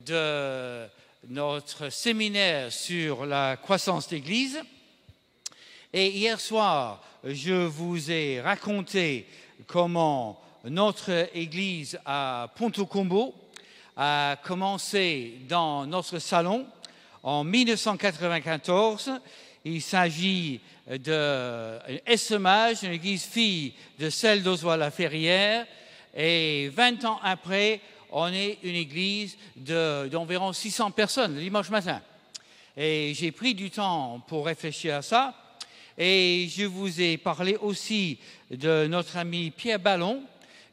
de notre séminaire sur la croissance d'Église. Et hier soir, je vous ai raconté comment notre Église à Ponto Combo a commencé dans notre salon en 1994. Il s'agit d'un SMH, une église fille de celle d'Oswald-la-Ferrière. Et 20 ans après, on est une église d'environ 600 personnes le dimanche matin. Et j'ai pris du temps pour réfléchir à ça. Et je vous ai parlé aussi de notre ami Pierre Ballon,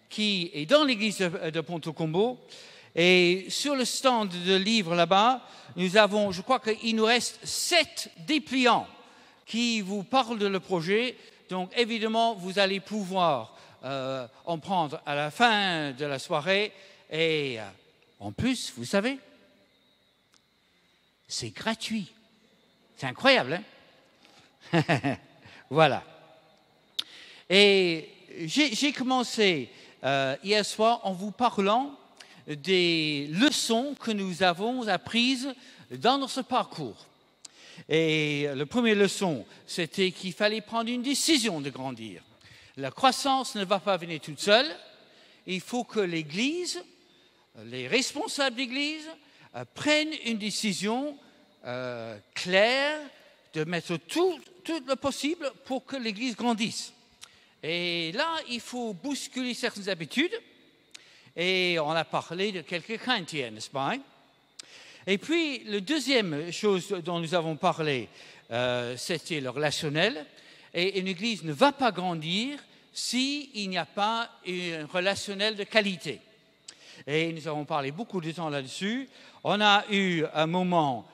qui est dans l'église de Ponto Combo. Et sur le stand de livres là-bas, nous avons, je crois qu'il nous reste 7 dépliants qui vous parlent de le projet. Donc évidemment, vous allez pouvoir en prendre à la fin de la soirée. Et en plus, vous savez, c'est gratuit. C'est incroyable, hein? Voilà. Et j'ai commencé hier soir en vous parlant des leçons que nous avons apprises dans notre parcours. Et la première leçon, c'était qu'il fallait prendre une décision de grandir. La croissance ne va pas venir toute seule. Il faut que l'Église, les responsables d'Église, prennent une décision claire de mettre tout le possible pour que l'Église grandisse. Et là, il faut bousculer certaines habitudes. Et on a parlé de quelques chrétiens, n'est-ce pas? Et puis, la deuxième chose dont nous avons parlé, c'était le relationnel. Et une église ne va pas grandir s'il n'y a pas un relationnel de qualité. Et nous avons parlé beaucoup de temps là-dessus. On a eu un moment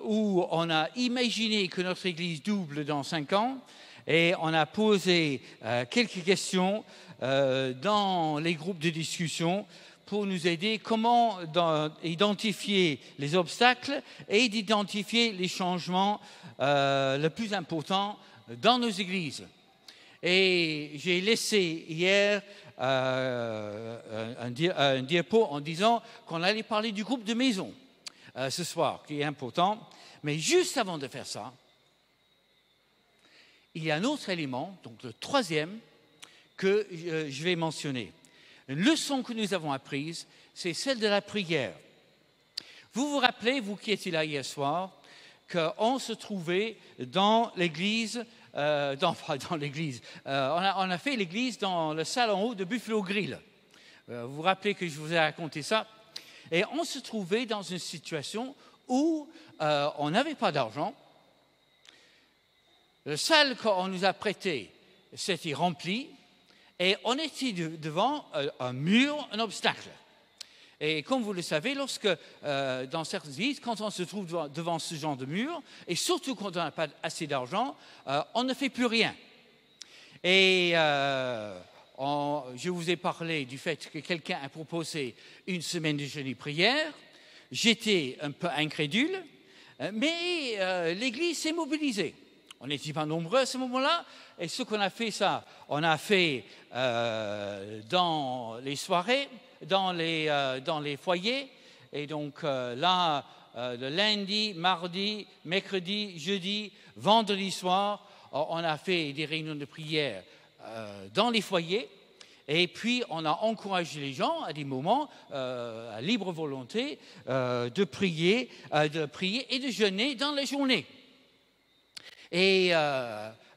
où on a imaginé que notre église double dans 5 ans. Et on a posé quelques questions dans les groupes de discussion pour nous aider comment identifier les obstacles et d'identifier les changements les plus importants dans nos églises. Et j'ai laissé hier un diapo en disant qu'on allait parler du groupe de maison ce soir, qui est important. Mais juste avant de faire ça, il y a un autre élément, donc le troisième, que je vais mentionner. Une leçon que nous avons apprise, c'est celle de la prière. Vous vous rappelez, vous qui étiez là hier soir, qu'on se trouvait dans l'église, on a fait l'église dans la salle en haut de Buffalo Grill. Vous vous rappelez que je vous ai raconté ça? Et on se trouvait dans une situation où on n'avait pas d'argent. La salle qu'on nous a prêtée s'était remplie et on était devant un mur, un obstacle. Et comme vous le savez, lorsque dans certaines églises, quand on se trouve devant ce genre de mur, et surtout quand on n'a pas assez d'argent, on ne fait plus rien. Et je vous ai parlé du fait que quelqu'un a proposé une semaine de jeûne et prière. J'étais un peu incrédule, mais l'église s'est mobilisée. On n'était pas nombreux à ce moment-là, et ce qu'on a fait, on a fait dans les soirées, dans les foyers, et donc là, le lundi, mardi, mercredi, jeudi, vendredi soir, on a fait des réunions de prière dans les foyers, et puis on a encouragé les gens à des moments à libre volonté de prier et de jeûner dans la journée. Et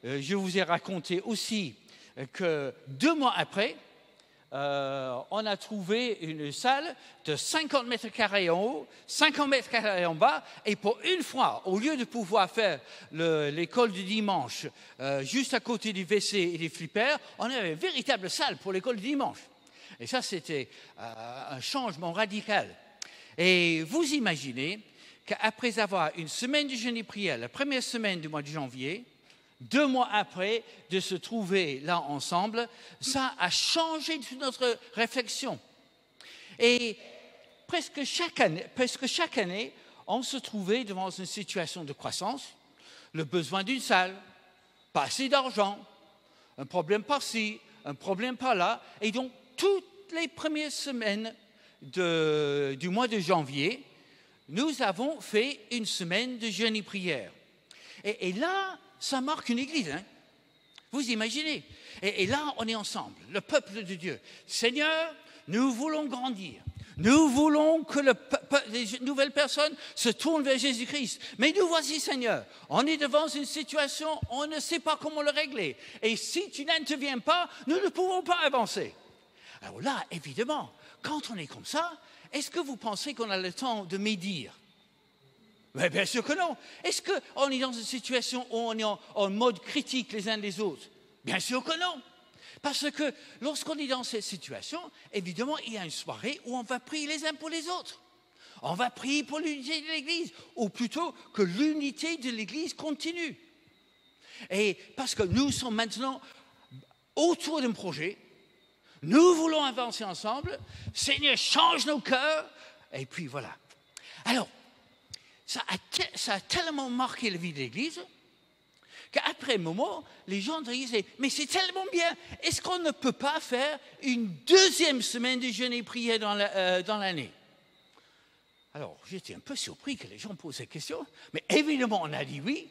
je vous ai raconté aussi que 2 mois après, on a trouvé une salle de 50 mètres carrés en haut, 50 mètres carrés en bas, et pour une fois, au lieu de pouvoir faire l'école du dimanche juste à côté du WC et des flippers, on avait une véritable salle pour l'école du dimanche. Et ça, c'était un changement radical. Et vous imaginez qu'après avoir une semaine de jeûne et prière, la première semaine du mois de janvier, 2 mois après de se trouver là ensemble, ça a changé toute notre réflexion. Et presque chaque année, on se trouvait devant une situation de croissance, le besoin d'une salle, pas assez d'argent, un problème par-ci, un problème par-là. Et donc, toutes les premières semaines du mois de janvier, nous avons fait une semaine de jeûne et prière. Et là, ça marque une église, hein. Vous imaginez. Et là, on est ensemble, le peuple de Dieu. Seigneur, nous voulons grandir. Nous voulons que les nouvelles personnes se tournent vers Jésus-Christ. Mais nous voici, Seigneur. On est devant une situation, on ne sait pas comment le régler. Et si tu n'interviens pas, nous ne pouvons pas avancer. Alors là, évidemment, quand on est comme ça, est-ce que vous pensez qu'on a le temps de médire? Mais bien sûr que non. Est-ce qu'on est dans une situation où on est en mode critique les uns des autres? Bien sûr que non. Parce que lorsqu'on est dans cette situation, évidemment, il y a une soirée où on va prier les uns pour les autres. On va prier pour l'unité de l'Église, ou plutôt que l'unité de l'Église continue. Et parce que nous sommes maintenant autour d'un projet, nous voulons avancer ensemble, Seigneur, change nos cœurs, et puis voilà. Alors, ça a tellement marqué la vie de l'Église qu'après un moment, les gens disaient « Mais c'est tellement bien, est-ce qu'on ne peut pas faire une deuxième semaine de jeûne et prière dans l'année ?» Alors, j'étais un peu surpris que les gens posent cette question, mais évidemment, on a dit oui.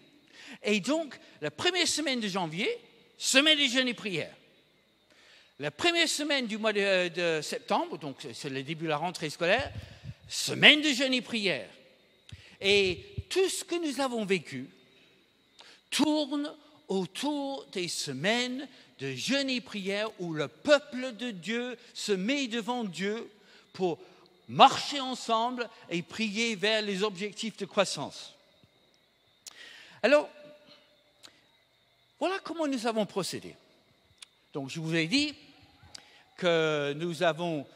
Et donc, la première semaine de janvier, semaine de jeûne et prière. La première semaine du mois de septembre, donc c'est le début de la rentrée scolaire, semaine de jeûne et prière. Et tout ce que nous avons vécu tourne autour des semaines de jeûne et prière où le peuple de Dieu se met devant Dieu pour marcher ensemble et prier vers les objectifs de croissance. Alors, voilà comment nous avons procédé. Donc, je vous ai dit que nous avons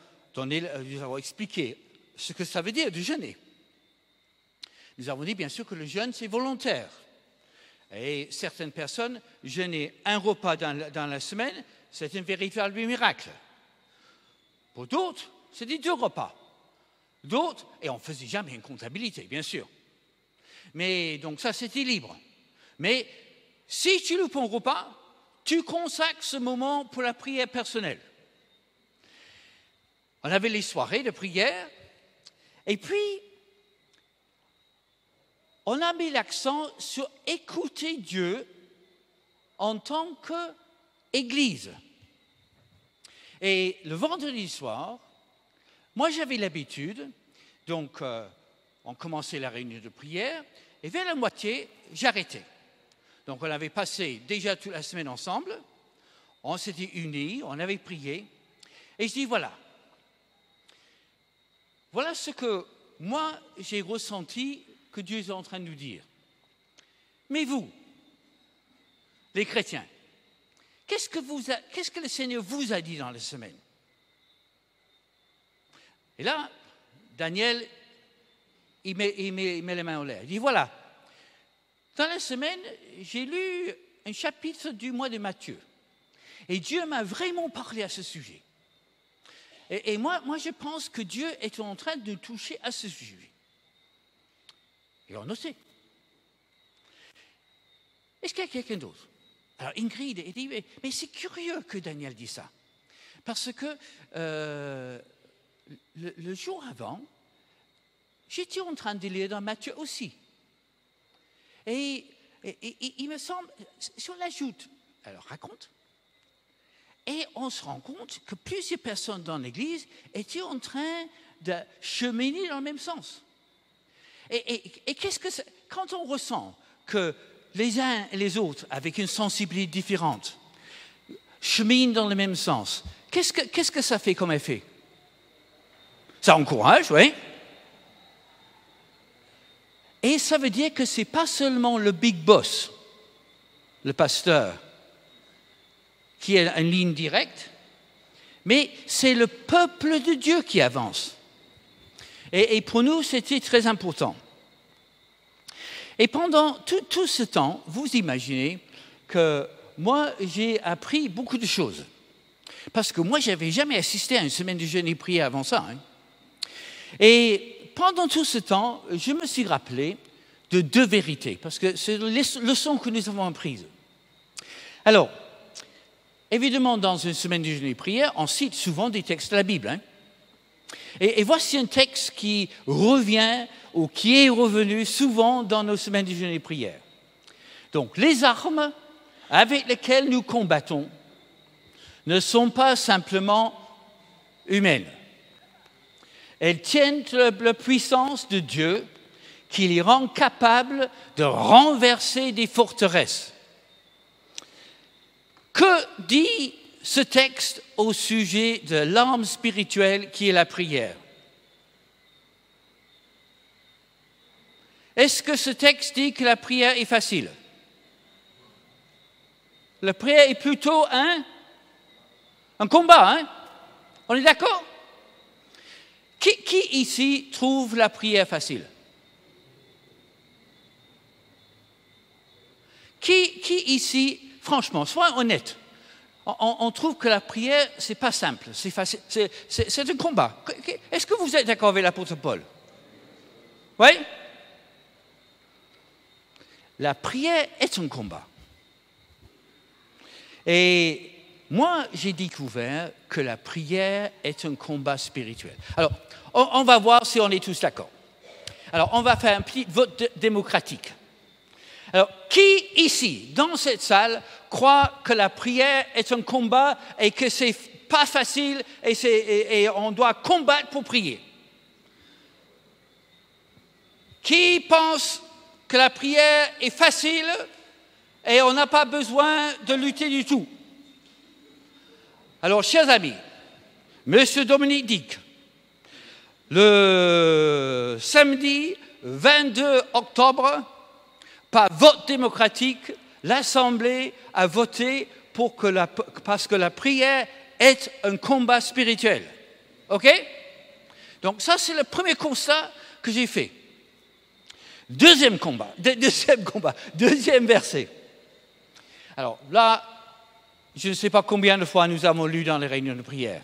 expliqué ce que ça veut dire de jeûner. Nous avons dit bien sûr que le jeûne, c'est volontaire. Et certaines personnes jeûner un repas dans la semaine, c'est un véritable miracle. Pour d'autres, c'est des 2 repas. D'autres, et on ne faisait jamais une comptabilité, bien sûr. Mais donc ça, c'était libre. Mais si tu loupes un repas, tu consacres ce moment pour la prière personnelle. On avait les soirées de prière, et puis on a mis l'accent sur écouter Dieu en tant qu'Église. Et le vendredi soir, moi j'avais l'habitude, donc on commençait la réunion de prière, et vers la moitié, j'arrêtais. Donc on avait passé déjà toute la semaine ensemble, on s'était unis, on avait prié, et je dis voilà ce que moi j'ai ressenti que Dieu est en train de nous dire. Mais vous, les chrétiens, qu'est-ce que le Seigneur vous a dit dans la semaine? Et là, Daniel, il met les mains en l'air. Il dit, voilà, dans la semaine, j'ai lu un chapitre du mois de Matthieu. Et Dieu m'a vraiment parlé à ce sujet. Et moi, je pense que Dieu est en train de toucher à ce sujet. Et on le sait. Est-ce qu'il y a quelqu'un d'autre? Alors Ingrid dit, mais c'est curieux que Daniel dise ça. Parce que le jour avant, j'étais en train de lire dans Matthieu aussi. Et il me semble, si on l'ajoute, alors raconte, et on se rend compte que plusieurs personnes dans l'Église étaient en train de cheminer dans le même sens. Et qu'est-ce que c'est, quand on ressent que les uns et les autres, avec une sensibilité différente, cheminent dans le même sens, qu'est-ce que ça fait comme effet? Ça encourage, oui. Et ça veut dire que ce n'est pas seulement le big boss, le pasteur, qui est en ligne directe, mais c'est le peuple de Dieu qui avance. Et pour nous, c'était très important. Et pendant tout ce temps, vous imaginez que moi, j'ai appris beaucoup de choses. Parce que moi, je n'avais jamais assisté à une semaine de jeûne et prière avant ça. Hein. Et pendant tout ce temps, je me suis rappelé de 2 vérités, parce que c'est les leçons que nous avons apprises. Alors, évidemment, dans une semaine de jeûne et prière, on cite souvent des textes de la Bible. Hein. Et voici un texte qui revient ou qui est revenu souvent dans nos semaines de jeûne et prière. Donc, les armes avec lesquelles nous combattons ne sont pas simplement humaines. Elles tiennent la puissance de Dieu qui les rend capables de renverser des forteresses. Que dit ce texte au sujet de l'arme spirituelle qui est la prière? Est-ce que ce texte dit que la prière est facile? La prière est plutôt un combat, hein? On est d'accord? Qui ici trouve la prière facile? Qui ici, franchement, soyons honnêtes, on trouve que la prière, c'est pas simple, c'est facile, c'est un combat. Est-ce que vous êtes d'accord avec l'apôtre Paul? Oui? La prière est un combat. Et moi, j'ai découvert que la prière est un combat spirituel. Alors, on va voir si on est tous d'accord. Alors, on va faire un petit vote démocratique. Alors, qui ici, dans cette salle, croit que la prière est un combat et que c'est pas facile et on doit combattre pour prier? Qui pense que la prière est facile et on n'a pas besoin de lutter du tout? Alors, chers amis, Monsieur Dominique Dick, le samedi 22 octobre, par vote démocratique, l'Assemblée a voté parce que la prière est un combat spirituel. OK? Donc ça, c'est le premier constat que j'ai fait. Deuxième verset. Alors là, je ne sais pas combien de fois nous avons lu dans les réunions de prière.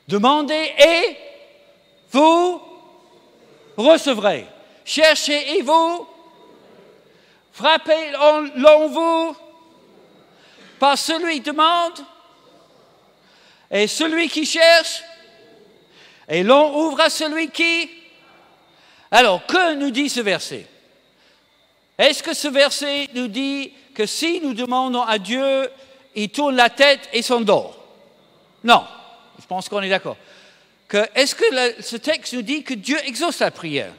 Demandez et vous recevrez. Cherchez et vous frappez, l'on vous par celui qui demande et celui qui cherche et l'on ouvre à celui qui. Alors, que nous dit ce verset? Est-ce que ce verset nous dit que si nous demandons à Dieu, il tourne la tête et s'endort? Non, je pense qu'on est d'accord. Est-ce que ce texte nous dit que Dieu exauce la prière?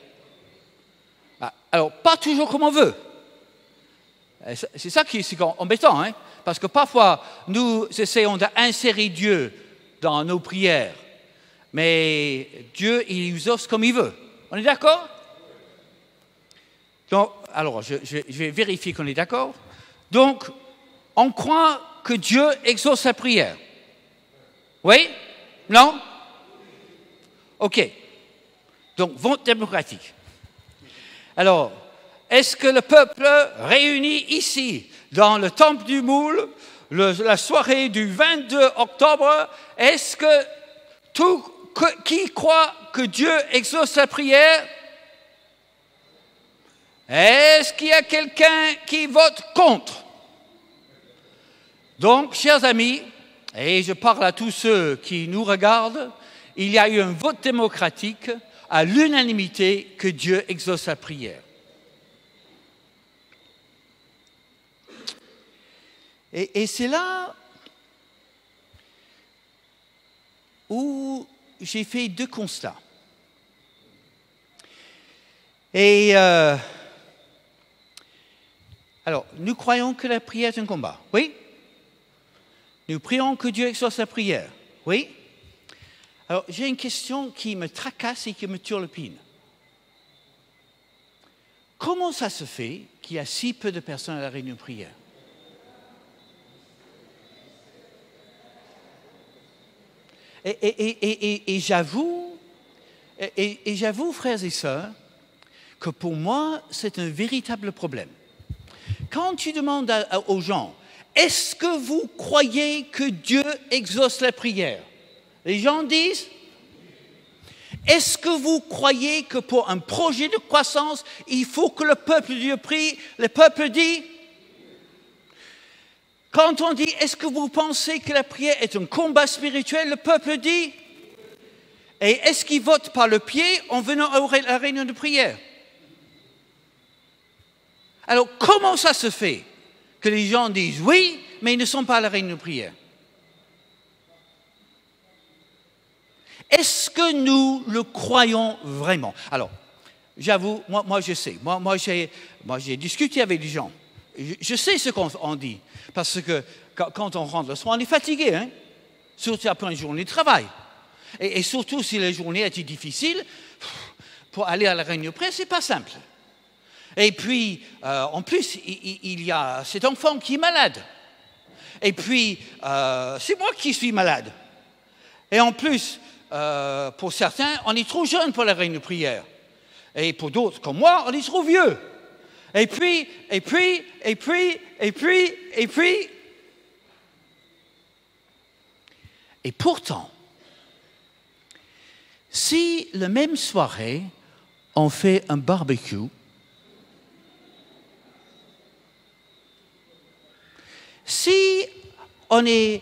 Alors, pas toujours comme on veut. C'est ça qui est embêtant, hein? Parce que parfois, nous essayons d'insérer Dieu dans nos prières, mais Dieu, il exauce comme il veut. On est d'accord? Donc, alors, je vais vérifier qu'on est d'accord. Donc, on croit que Dieu exauce la prière. Oui? Non? OK. Donc, vote démocratique. Alors, est-ce que le peuple réuni ici, dans le temple du Moule, la soirée du 22 octobre, est-ce que qui croit que Dieu exauce la prière? Est-ce qu'il y a quelqu'un qui vote contre? Donc, chers amis, et je parle à tous ceux qui nous regardent, il y a eu un vote démocratique à l'unanimité que Dieu exauce la prière. Et c'est là où j'ai fait deux constats. Et alors, nous croyons que la prière est un combat, oui? Nous prions que Dieu exauce la prière, oui? Alors, j'ai une question qui me tracasse et qui me turlupine. Comment ça se fait qu'il y a si peu de personnes à la réunion de prière? Et j'avoue, frères et sœurs, que pour moi, c'est un véritable problème. Quand tu demandes aux gens, est-ce que vous croyez que Dieu exauce la prière? Les gens disent, est-ce que vous croyez que pour un projet de croissance, il faut que le peuple de Dieu prie? Le peuple dit. Quand on dit, est-ce que vous pensez que la prière est un combat spirituel? Le peuple dit. Et est-ce qu'ils votent par le pied en venant à la réunion de prière? Alors, comment ça se fait que les gens disent oui, mais ils ne sont pas à la réunion de prière? Est-ce que nous le croyons vraiment? Alors, j'avoue, moi je sais. Moi j'ai discuté avec des gens. Je sais ce qu'on dit. Parce que quand on rentre le soir, on est fatigué. Hein? Surtout après une journée de travail. Et surtout si la journée a été difficile, pour aller à la réunion de prière, ce n'est pas simple. Et puis, en plus, il y a cet enfant qui est malade. Et puis, c'est moi qui suis malade. Et en plus, pour certains, on est trop jeune pour la réunion de prière. Et pour d'autres, comme moi, on est trop vieux. Et puis. Et pourtant, si la même soirée, on fait un barbecue, si on est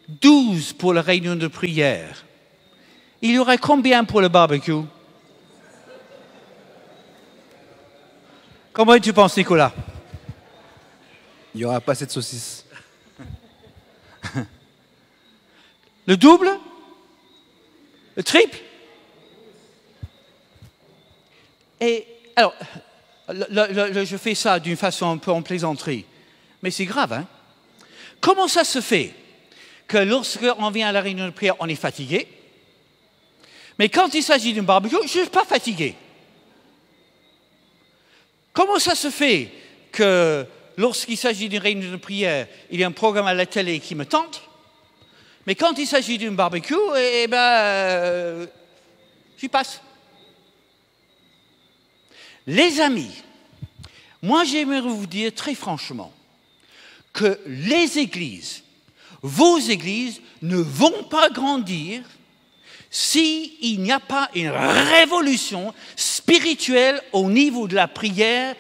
12 pour la réunion de prière, il y aurait combien pour le barbecue? Comment tu penses, Nicolas? Il n'y aura pas assez de saucisses. Le double? Le triple? Et alors, je fais ça d'une façon un peu en plaisanterie, mais c'est grave, hein? Comment ça se fait que lorsqu'on vient à la réunion de prière, on est fatigué, mais quand il s'agit d'un barbecue, je ne suis pas fatigué? Comment ça se fait que lorsqu'il s'agit d'une réunion de prière, il y a un programme à la télé qui me tente, mais quand il s'agit d'un barbecue, j'y passe? Les amis, moi j'aimerais vous dire très franchement que les églises, vos églises, ne vont pas grandir s'il n'y a pas une révolution spirituelle au niveau de la prière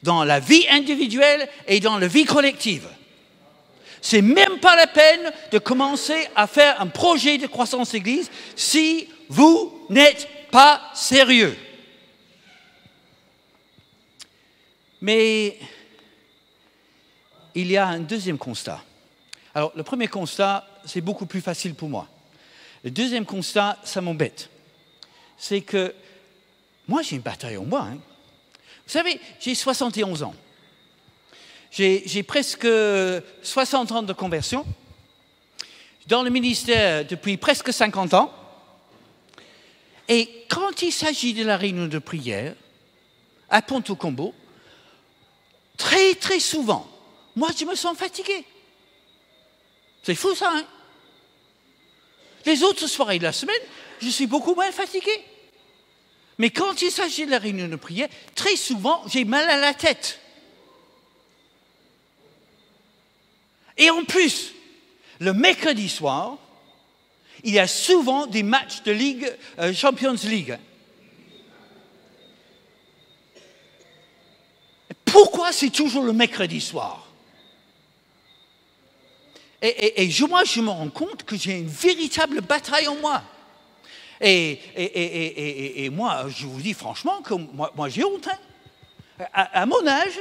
dans la vie individuelle et dans la vie collective. C'est même pas la peine de commencer à faire un projet de croissance église si vous n'êtes pas sérieux. Mais il y a un deuxième constat. Alors, le premier constat, c'est beaucoup plus facile pour moi. Le deuxième constat, ça m'embête. C'est que moi, j'ai une bataille en moi. Hein. Vous savez, j'ai 71 ans. J'ai presque 60 ans de conversion. Dans le ministère depuis presque 50 ans. Et quand il s'agit de la réunion de prière, à Ponto-Combo, très, très souvent, moi, je me sens fatigué. C'est fou, ça, hein? Les autres soirées de la semaine, je suis beaucoup moins fatigué. Mais quand il s'agit de la réunion de prière, très souvent, j'ai mal à la tête. Et en plus, le mercredi soir, il y a souvent des matchs de Ligue, Champions League. Pourquoi c'est toujours le mercredi soir? Et moi, je me rends compte que j'ai une véritable bataille en moi. Et moi, je vous dis franchement que moi j'ai honte. Hein. À mon âge,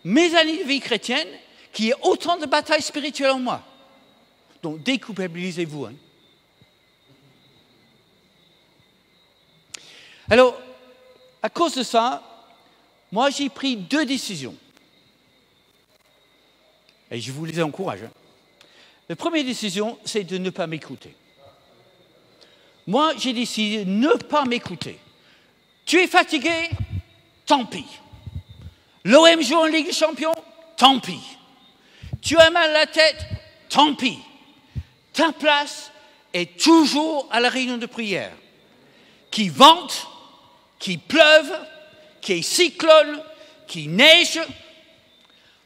mes années de vie chrétienne, qu'il y ait autant de batailles spirituelles en moi. Donc, déculpabilisez-vous. Hein. Alors, à cause de ça, moi, j'ai pris 2 décisions. Et je vous les encourage. Hein. La première décision, c'est de ne pas m'écouter. Moi, j'ai décidé de ne pas m'écouter. Tu es fatigué? Tant pis. L'OM joue en Ligue des Champions? Tant pis. Tu as mal à la tête? Tant pis. Ta place est toujours à la réunion de prière. Qu'il vente, qu'il pleuve, qu'il y ait cyclone, qu'il neige,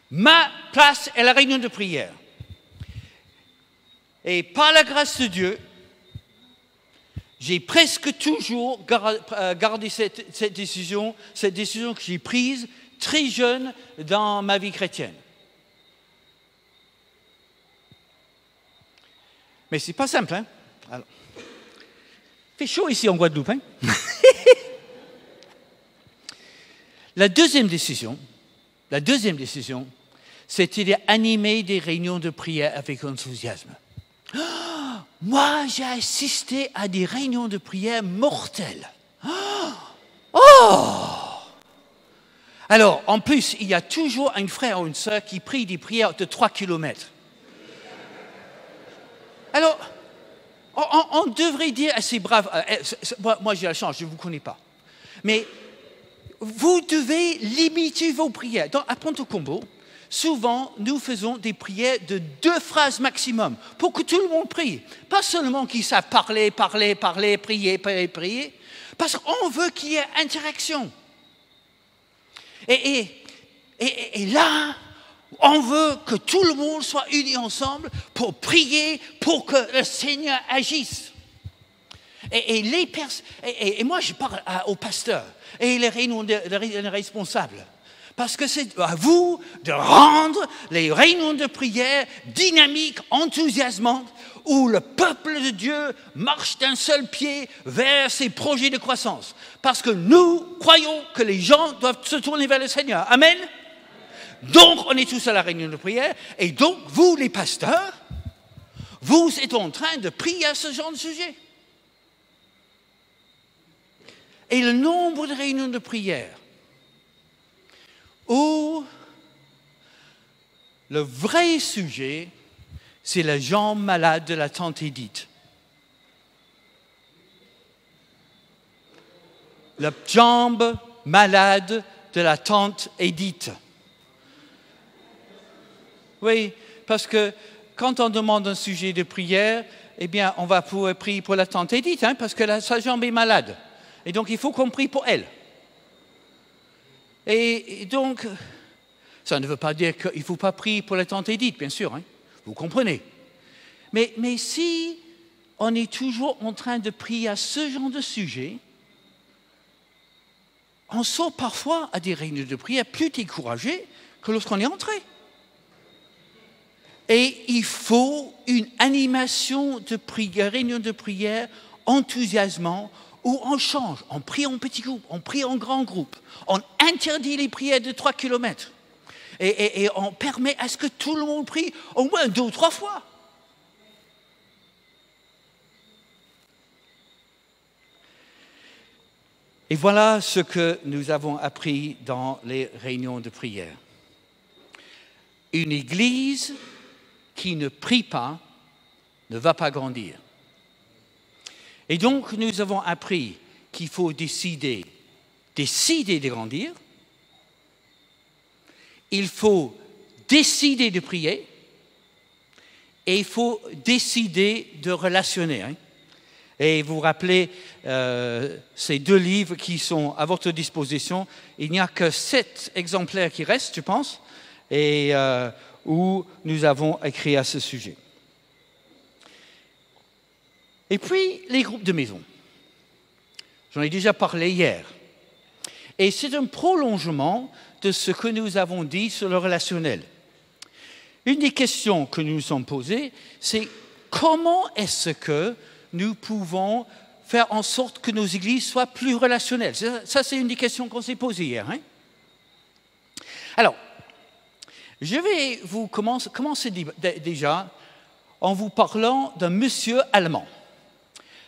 ma place est la réunion de prière. Et par la grâce de Dieu, j'ai presque toujours gardé cette décision que j'ai prise très jeune dans ma vie chrétienne. Mais ce n'est pas simple, hein? Alors, fait chaud ici en Guadeloupe, hein? La deuxième décision, c'était d'animer des réunions de prière avec enthousiasme. Moi, j'ai assisté à des réunions de prière mortelles. Alors, en plus, il y a toujours un frère ou une sœur qui prie des prières de 3 kilomètres. Alors, on devrait dire à ces braves... moi, j'ai la chance, je ne vous connais pas. Mais vous devez limiter vos prières. À Ponte-Combo, souvent, nous faisons des prières de 2 phrases maximum pour que tout le monde prie. Pas seulement qu'ils savent parler, prier. Parce qu'on veut qu'il y ait interaction. Et là, on veut que tout le monde soit uni ensemble pour prier, pour que le Seigneur agisse. Et moi, je parle aux pasteurs et les réunions des responsables. Parce que c'est à vous de rendre les réunions de prière dynamiques, enthousiasmantes, où le peuple de Dieu marche d'un seul pied vers ses projets de croissance. Parce que nous croyons que les gens doivent se tourner vers le Seigneur. Amen. Donc, on est tous à la réunion de prière. Et donc, vous, les pasteurs, vous êtes en train de prier à ce genre de sujet. Et le nombre de réunions de prière où le vrai sujet, c'est la jambe malade de la tante Edith. La jambe malade de la tante Edith. Oui, parce que quand on demande un sujet de prière, eh bien, on va pouvoir prier pour la tante Edith, hein, parce que sa jambe est malade. Et donc, il faut qu'on prie pour elle. Et donc, ça ne veut pas dire qu'il ne faut pas prier pour la tante Edith, bien sûr, hein, vous comprenez. Mais si on est toujours en train de prier à ce genre de sujet, on sort parfois à des réunions de prière plus découragés que lorsqu'on est entré. Et il faut une animation de prière, réunion de prière enthousiasmante, où on change, on prie en petit groupe, on prie en grand groupe, on interdit les prières de 3 kilomètres et on permet à ce que tout le monde prie au moins 2 ou 3 fois. Et voilà ce que nous avons appris dans les réunions de prière. Une église qui ne prie pas ne va pas grandir. Et donc, nous avons appris qu'il faut décider de grandir. Il faut décider de prier. Et il faut décider de relationner. Hein. Et vous vous rappelez ces 2 livres qui sont à votre disposition. Il n'y a que 7 exemplaires qui restent, je pense, et où nous avons écrit à ce sujet. Et puis, les groupes de maison. J'en ai déjà parlé hier. Et c'est un prolongement de ce que nous avons dit sur le relationnel. Une des questions que nous nous sommes posées, c'est comment est-ce que nous pouvons faire en sorte que nos églises soient plus relationnelles? Ça, c'est une des questions qu'on s'est posées hier. Hein? Alors, je vais vous commencer déjà en vous parlant d'un monsieur allemand.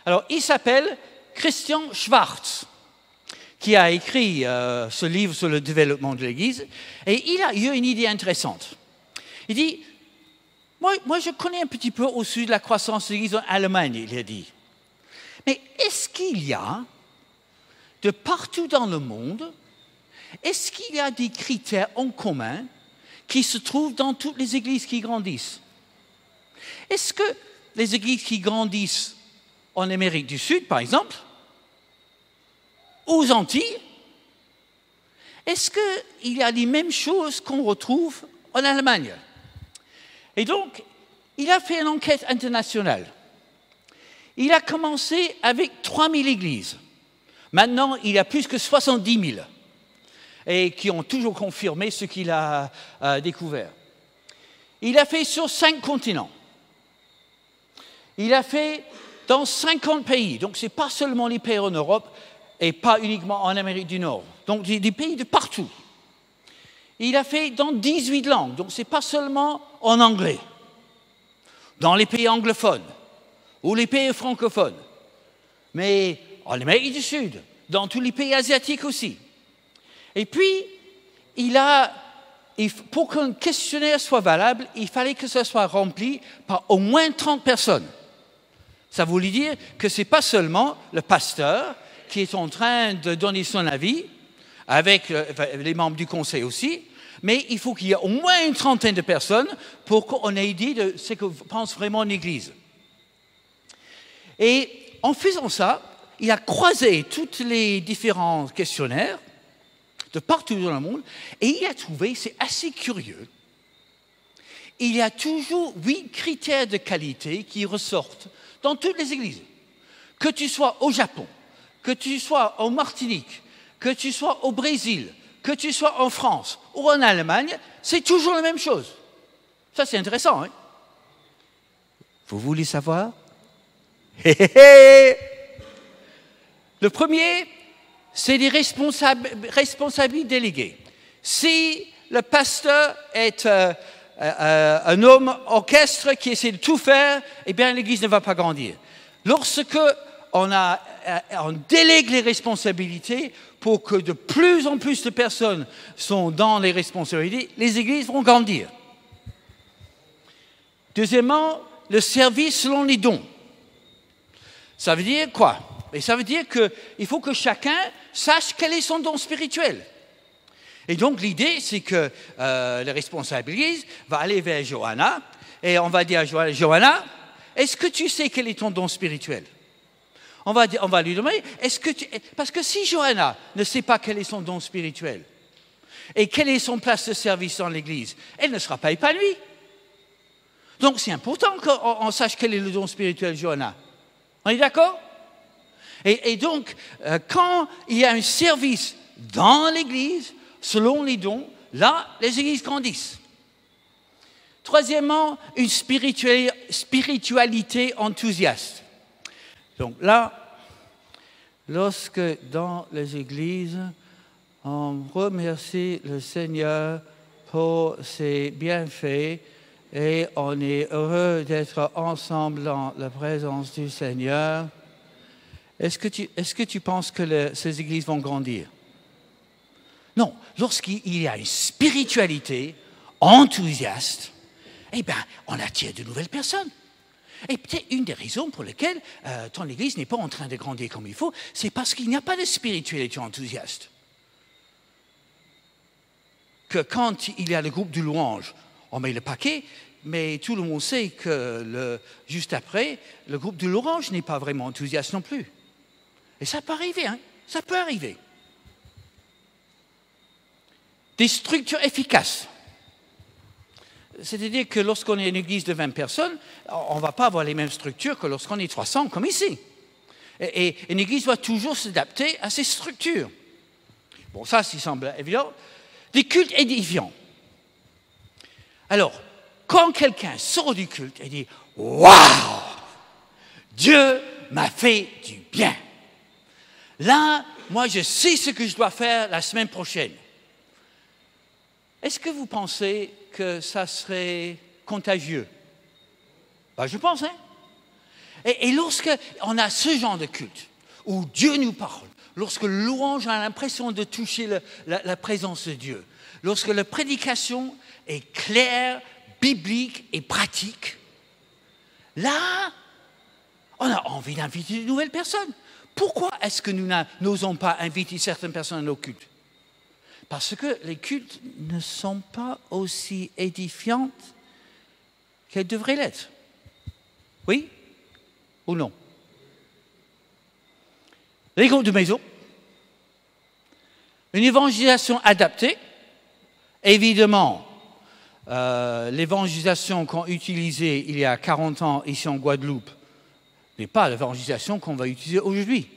Alors, il s'appelle Christian Schwarz, qui a écrit ce livre sur le développement de l'Église, et il a eu une idée intéressante. Il dit, moi je connais un petit peu au sujet de la croissance de l'Église en Allemagne, il a dit. Mais est-ce qu'il y a, de partout dans le monde, est-ce qu'il y a des critères en commun qui se trouvent dans toutes les églises qui grandissent? Est-ce que les églises qui grandissent en Amérique du Sud, par exemple, aux Antilles, est-ce qu'il y a les mêmes choses qu'on retrouve en Allemagne? Et donc, il a fait une enquête internationale. Il a commencé avec 3000 églises. Maintenant, il y a plus que 70 000 et qui ont toujours confirmé ce qu'il a découvert. Il a fait sur 5 continents. Il a fait dans 50 pays. Donc, ce n'est pas seulement les pays en Europe et pas uniquement en Amérique du Nord. Donc, des pays de partout. Il a fait dans 18 langues. Donc, ce n'est pas seulement en anglais. Dans les pays anglophones ou les pays francophones. Mais en Amérique du Sud, dans tous les pays asiatiques aussi. Et puis, pour qu'un questionnaire soit valable, il fallait que ce soit rempli par au moins 30 personnes. Ça voulait dire que ce n'est pas seulement le pasteur qui est en train de donner son avis, avec les membres du conseil aussi, mais il faut qu'il y ait au moins une trentaine de personnes pour qu'on ait idée de ce que pense vraiment l'Église. Et en faisant ça, il a croisé tous les différents questionnaires de partout dans le monde, et il a trouvé, c'est assez curieux, il y a toujours 8 critères de qualité qui ressortent dans toutes les églises. Que tu sois au Japon, que tu sois en Martinique, que tu sois au Brésil, que tu sois en France ou en Allemagne, c'est toujours la même chose. Ça, c'est intéressant, hein? Vous voulez savoir? Le premier, c'est des responsables délégués. Si le pasteur est un homme orchestre qui essaie de tout faire, eh bien l'Église ne va pas grandir. Lorsque on délègue les responsabilités pour que de plus en plus de personnes sont dans les responsabilités, les églises vont grandir. Deuxièmement, le service selon les dons. Ça veut dire quoi? Et ça veut dire qu'il faut que chacun sache quel est son don spirituel. Et donc l'idée, c'est que le responsable de l'Église va aller vers Johanna et on va dire à Johanna, est-ce que tu sais quel est ton don spirituel? On va lui demander, parce que si Johanna ne sait pas quel est son don spirituel et quelle est son place de service dans l'Église, elle ne sera pas épanouie. Donc c'est important qu'on sache quel est le don spirituel de Johanna. On est d'accord? Et donc, quand il y a un service dans l'Église, selon les dons, là, les églises grandissent. Troisièmement, une spiritualité enthousiaste. Donc là, lorsque dans les églises, on remercie le Seigneur pour ses bienfaits et on est heureux d'être ensemble dans la présence du Seigneur, est-ce que tu penses que ces églises vont grandir? Non, lorsqu'il y a une spiritualité enthousiaste, eh bien, on attire de nouvelles personnes. Et peut-être une des raisons pour lesquelles ton église n'est pas en train de grandir comme il faut, c'est parce qu'il n'y a pas de spiritualité enthousiaste. Que quand il y a le groupe de louange, on met le paquet, mais tout le monde sait que juste après, le groupe de louange n'est pas vraiment enthousiaste non plus. Et ça peut arriver, hein? Ça peut arriver. Des structures efficaces. C'est-à-dire que lorsqu'on est une église de 20 personnes, on ne va pas avoir les mêmes structures que lorsqu'on est 300, comme ici. Et une église doit toujours s'adapter à ces structures. Bon, ça semble évident. Des cultes édifiants. Alors, quand quelqu'un sort du culte et dit « Waouh, Dieu m'a fait du bien !» Là, moi, je sais ce que je dois faire la semaine prochaine. Est-ce que vous pensez que ça serait contagieux? Ben, je pense, hein? Et lorsqu'on a ce genre de culte, où Dieu nous parle, lorsque le louange a l'impression de toucher la présence de Dieu, lorsque la prédication est claire, biblique et pratique, là, on a envie d'inviter de nouvelles personnes. Pourquoi est-ce que nous n'osons pas inviter certaines personnes à nos cultes? Parce que les cultes ne sont pas aussi édifiantes qu'elles devraient l'être. Oui ou non? Les groupes de maison, une évangélisation adaptée, évidemment, l'évangélisation qu'on utilisait il y a 40 ans ici en Guadeloupe n'est pas l'évangélisation qu'on va utiliser aujourd'hui.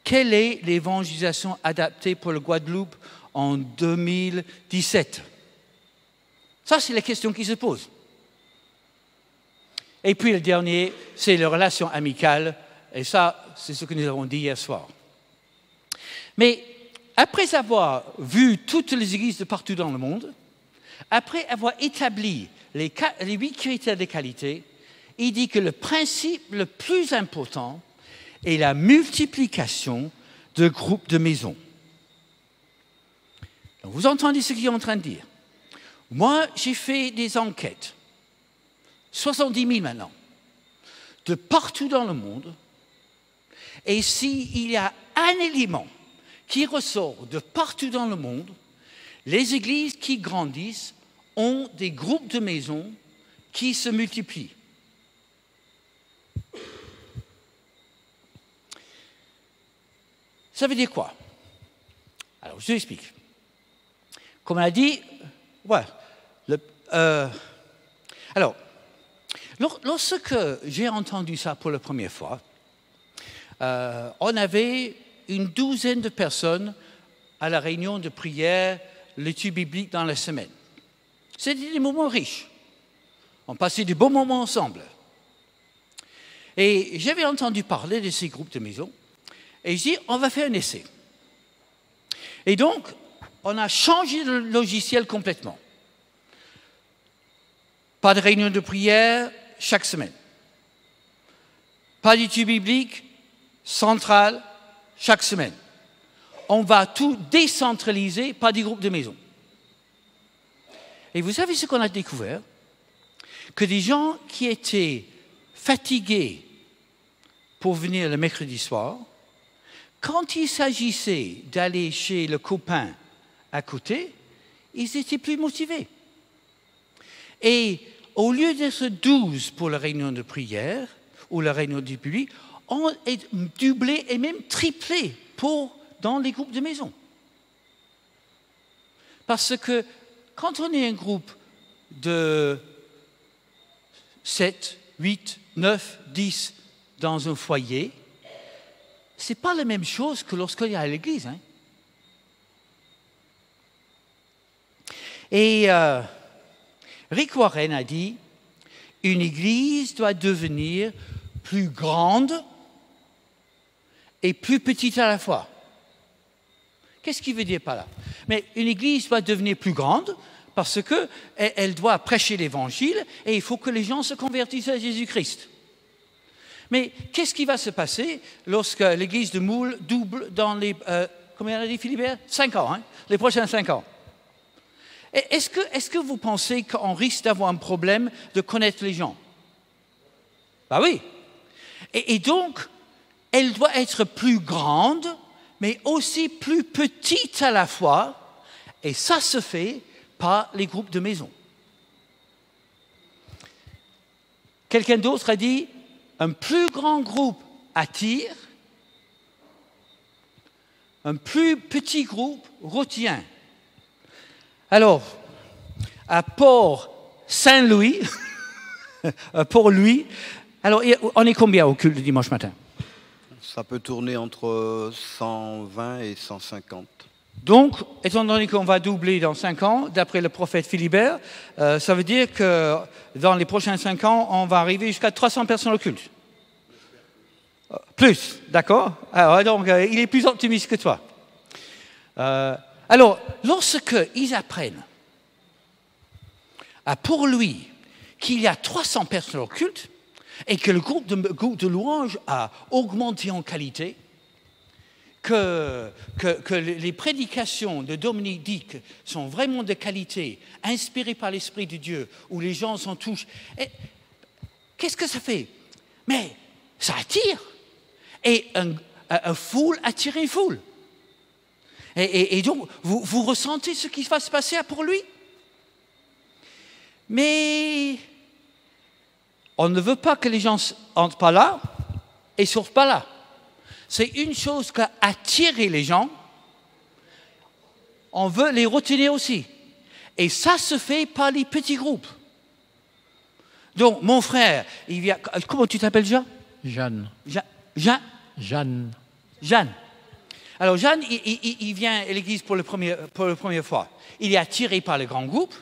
Quelle est l'évangélisation adaptée pour le Guadeloupe en 2017? Ça, c'est la question qui se pose. Et puis le dernier, c'est les relations amicales. Et ça, c'est ce que nous avons dit hier soir. Mais après avoir vu toutes les églises de partout dans le monde, après avoir établi les 8 critères de qualité, il dit que le principe le plus important est la multiplication de groupes de maisons. Donc, vous entendez ce qu'il est en train de dire. Moi, j'ai fait des enquêtes, 70 000 maintenant, de partout dans le monde. Et s'il y a un élément qui ressort de partout dans le monde, les églises qui grandissent ont des groupes de maisons qui se multiplient. Ça veut dire quoi? Alors, je vous explique. Comme on a dit, voilà. Alors, lorsque j'ai entendu ça pour la première fois, on avait une douzaine de personnes à la réunion de prière, l'étude biblique dans la semaine. C'était des moments riches. On passait de bons moments ensemble. Et j'avais entendu parler de ces groupes de maisons. Et je dis, on va faire un essai. Et donc, on a changé le logiciel complètement. Pas de réunion de prière chaque semaine. Pas d'étude biblique centrale chaque semaine. On va tout décentraliser par des groupes de maisons. Et vous savez ce qu'on a découvert? Que des gens qui étaient fatigués pour venir le mercredi soir, quand il s'agissait d'aller chez le copain à côté, ils étaient plus motivés. Et au lieu d'être 12 pour la réunion de prière ou la réunion du public, on est doublé et même triplé dans les groupes de maison. Parce que quand on est un groupe de 7, 8, 9, 10 dans un foyer, ce n'est pas la même chose que lorsqu'il y a à l'église. Hein. Et Rick Warren a dit, une église doit devenir plus grande et plus petite à la fois. Qu'est-ce qu'il veut dire par là? Mais une église doit devenir plus grande parce qu'elle doit prêcher l'évangile et il faut que les gens se convertissent à Jésus-Christ. Mais qu'est-ce qui va se passer lorsque l'église de Moule double dans les... combien on a dit, Philibert? 5 ans, hein, les prochains 5 ans. Est-ce que vous pensez qu'on risque d'avoir un problème de connaître les gens? Ben oui. Et donc, elle doit être plus grande, mais aussi plus petite à la fois. Et ça se fait par les groupes de maison. Quelqu'un d'autre a dit, un plus grand groupe attire, un plus petit groupe retient. Alors, à Port-Saint-Louis, Port-Louis, alors on est combien au culte le dimanche matin? Ça peut tourner entre 120 et 150. Donc, étant donné qu'on va doubler dans 5 ans, d'après le prophète Philibert, ça veut dire que dans les prochains 5 ans, on va arriver jusqu'à 300 personnes au culte. Plus, d'accord? Alors, donc, il est plus optimiste que toi. Alors, lorsqu'ils apprennent pour lui qu'il y a 300 personnes au culte et que le groupe de louanges a augmenté en qualité, que les prédications de Dominique Dick sont vraiment de qualité, inspirées par l'Esprit de Dieu, où les gens s'en touchent, qu'est-ce que ça fait? Mais ça attire. Et un foule attire une foule. Et donc, vous ressentez ce qui va se passer pour lui. Mais on ne veut pas que les gens entrent pas là et sortent pas là. C'est une chose qu'attirer les gens, on veut les retenir aussi. Et ça se fait par les petits groupes. Donc, mon frère, il vient... Comment tu t'appelles, Jean? Jeanne. Jeanne. Alors, Jeanne, il vient à l'église pour la première fois. Il est attiré par le grand groupe.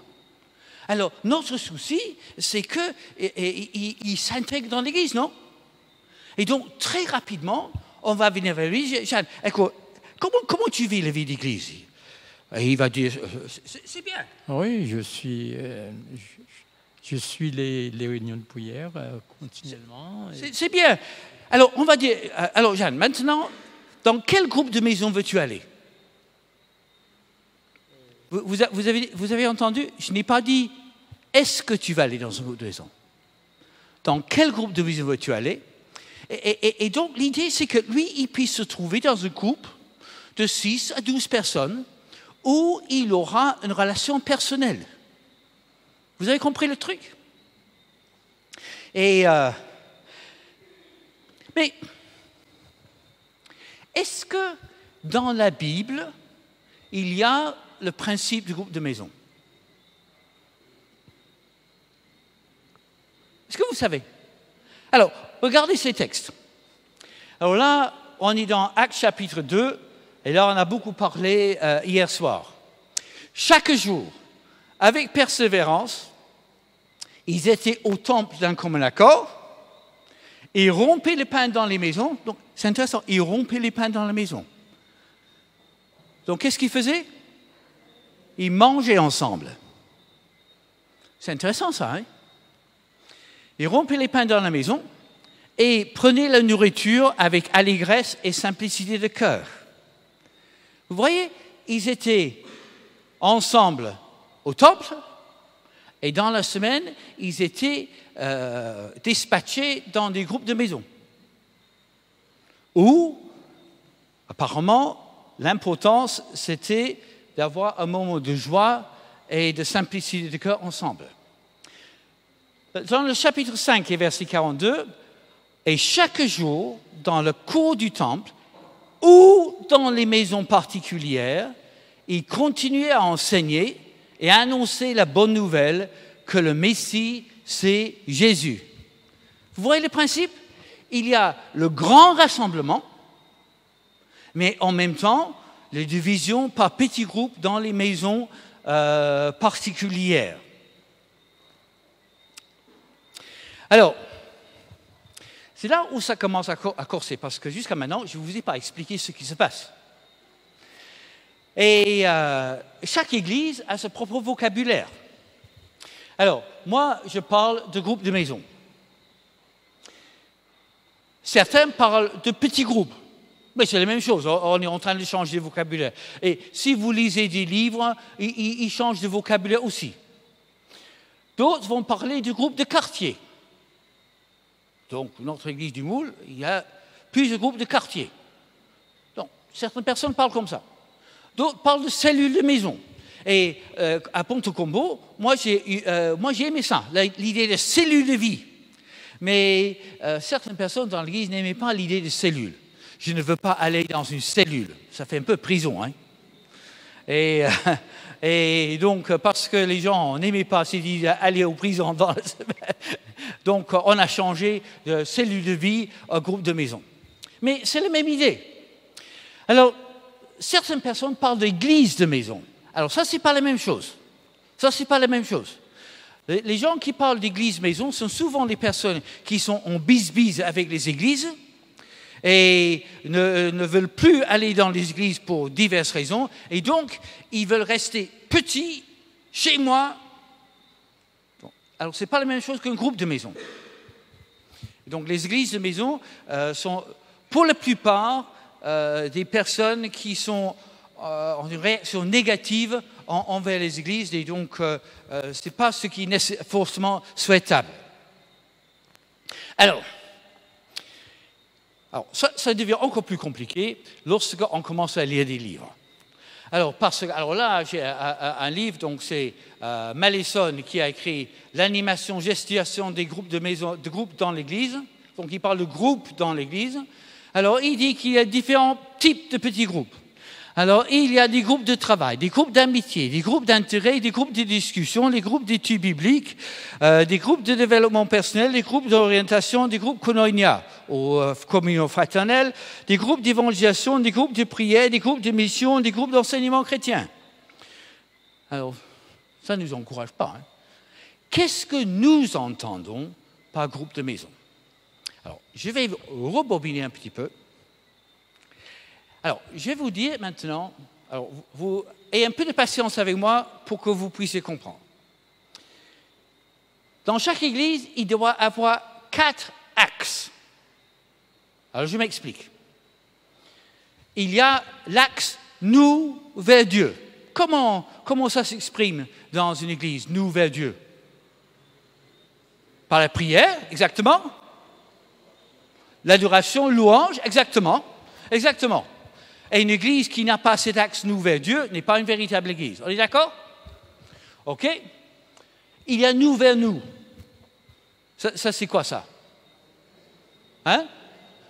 Alors, notre souci, c'est qu'il s'intègre dans l'Église, non? Et donc, très rapidement, on va venir vers lui. Jeanne, écoute, comment tu vis la vie d'Église? Et il va dire, c'est bien. Oui, je suis les réunions de prière continuellement. C'est bien. Alors, on va dire, alors Jeanne, maintenant, dans quel groupe de maison veux-tu aller? Vous avez entendu? Je n'ai pas dit, est-ce que tu vas aller dans un groupe de maison? Dans quel groupe de maison veux-tu aller? Et donc, l'idée, c'est que lui, il puisse se trouver dans un groupe de 6 à 12 personnes où il aura une relation personnelle. Vous avez compris le truc? Mais est-ce que dans la Bible, il y a le principe du groupe de maison? Est-ce que vous savez? Alors, regardez ces textes. Alors là, on est dans Actes chapitre 2, et là, on a beaucoup parlé hier soir. Chaque jour, avec persévérance, ils étaient au temple d'un commun accord, et ils rompaient les pains dans les maisons. Donc, c'est intéressant, ils rompaient les pains dans la maison. Donc, qu'est-ce qu'ils faisaient? Ils mangeaient ensemble. C'est intéressant, ça, hein? Ils rompaient les pains dans la maison et prenaient la nourriture avec allégresse et simplicité de cœur. Vous voyez, ils étaient ensemble au temple et dans la semaine, ils étaient dispatchés dans des groupes de maisons. Où, apparemment, l'importance, c'était d'avoir un moment de joie et de simplicité de cœur ensemble. Dans le chapitre 5 et verset 42, et chaque jour, dans le cours du temple, ou dans les maisons particulières, il continuait à enseigner et à annoncer la bonne nouvelle que le Messie, c'est Jésus. Vous voyez le principe? Il y a le grand rassemblement, mais en même temps, les divisions par petits groupes dans les maisons particulières. Alors, c'est là où ça commence à corser, parce que jusqu'à maintenant, je ne vous ai pas expliqué ce qui se passe. Et chaque église a son propre vocabulaire. Alors, moi, je parle de groupe de maison. Certains parlent de petits groupes. Mais c'est la même chose, on est en train de changer de vocabulaire. Et si vous lisez des livres, ils changent de vocabulaire aussi. D'autres vont parler du groupe de quartier. Donc, notre église du Moule, il y a plusieurs groupes de quartier. Donc, certaines personnes parlent comme ça. D'autres parlent de cellules de maison. Et à Ponte-Combo, moi j'ai aimé ça, l'idée de cellules de vie. Mais certaines personnes dans l'église n'aimaient pas l'idée de cellules. Je ne veux pas aller dans une cellule. Ça fait un peu prison, hein. Et donc, parce que les gens n'aimaient pas cette idée d'aller aux prisons dans la semaine, donc on a changé de cellule de vie à groupe de maison. Mais c'est la même idée. Alors, certaines personnes parlent d'église de maison. Alors ça, c'est pas la même chose. Ça, c'est pas la même chose. Les gens qui parlent d'église maison sont souvent des personnes qui sont en bis-bis avec les églises et ne veulent plus aller dans les églises pour diverses raisons. Et donc, ils veulent rester petits, chez moi. Bon. Alors, ce n'est pas la même chose qu'un groupe de maison. Donc, les églises de maison sont, pour la plupart, des personnes qui sont en une réaction négative envers les églises. Et donc, ce n'est pas ce qui est forcément souhaitable. Alors ça devient encore plus compliqué lorsqu'on commence à lire des livres. Alors là, j'ai un livre, donc c'est Malleson qui a écrit l'animation, gestion des groupes de maison, de groupes dans l'Église. Donc il parle de groupes dans l'Église. Alors il dit qu'il y a différents types de petits groupes. Alors, il y a des groupes de travail, des groupes d'amitié, des groupes d'intérêt, des groupes de discussion, des groupes d'études bibliques, des groupes de développement personnel, des groupes d'orientation, des groupes koinonia, ou communion fraternelle, des groupes d'évangélisation, des groupes de prière, des groupes de mission, des groupes d'enseignement chrétien. Alors, ça ne nous encourage pas. Hein. Qu'est-ce que nous entendons par groupe de maison? Alors, je vais rebobiner un petit peu. Alors, je vais vous dire maintenant, alors, vous ayez un peu de patience avec moi pour que vous puissiez comprendre. Dans chaque église, il doit y avoir 4 axes. Alors, je m'explique. Il y a l'axe nous vers Dieu. Comment ça s'exprime dans une église, nous vers Dieu? Par la prière, exactement. L'adoration, louange, exactement. Exactement. Et une église qui n'a pas cet axe nous vers Dieu n'est pas une véritable église. On est d'accord? OK? Il y a nous vers nous. Ça c'est quoi ça? Hein?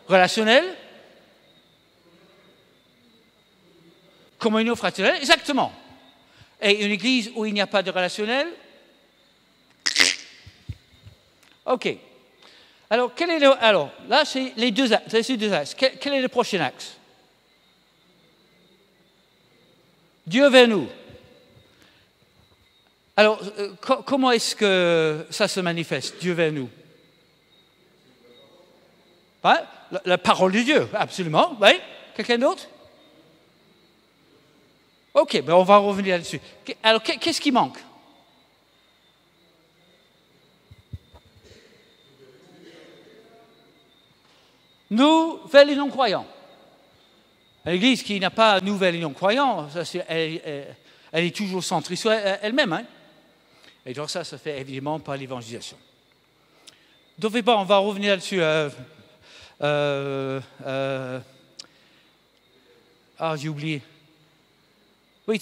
Relationnel? Communion fraternelle? Exactement. Et une église où il n'y a pas de relationnel? OK. Alors, là, c'est les deux axes. Quel est le prochain axe? Dieu vers nous. Alors, comment est-ce que ça se manifeste, Dieu vers nous? Hein? La parole de Dieu, absolument. Oui? Quelqu'un d'autre? OK, ben on va revenir là-dessus. Alors, qu'est-ce qui manque? Nous, vers les non-croyants. L'Église qui n'a pas nous vers les non-croyants, elle est toujours centrée sur elle-même. Hein? Et donc ça se fait évidemment par l'évangélisation. Donc, on va revenir là-dessus. J'ai oublié. Oui,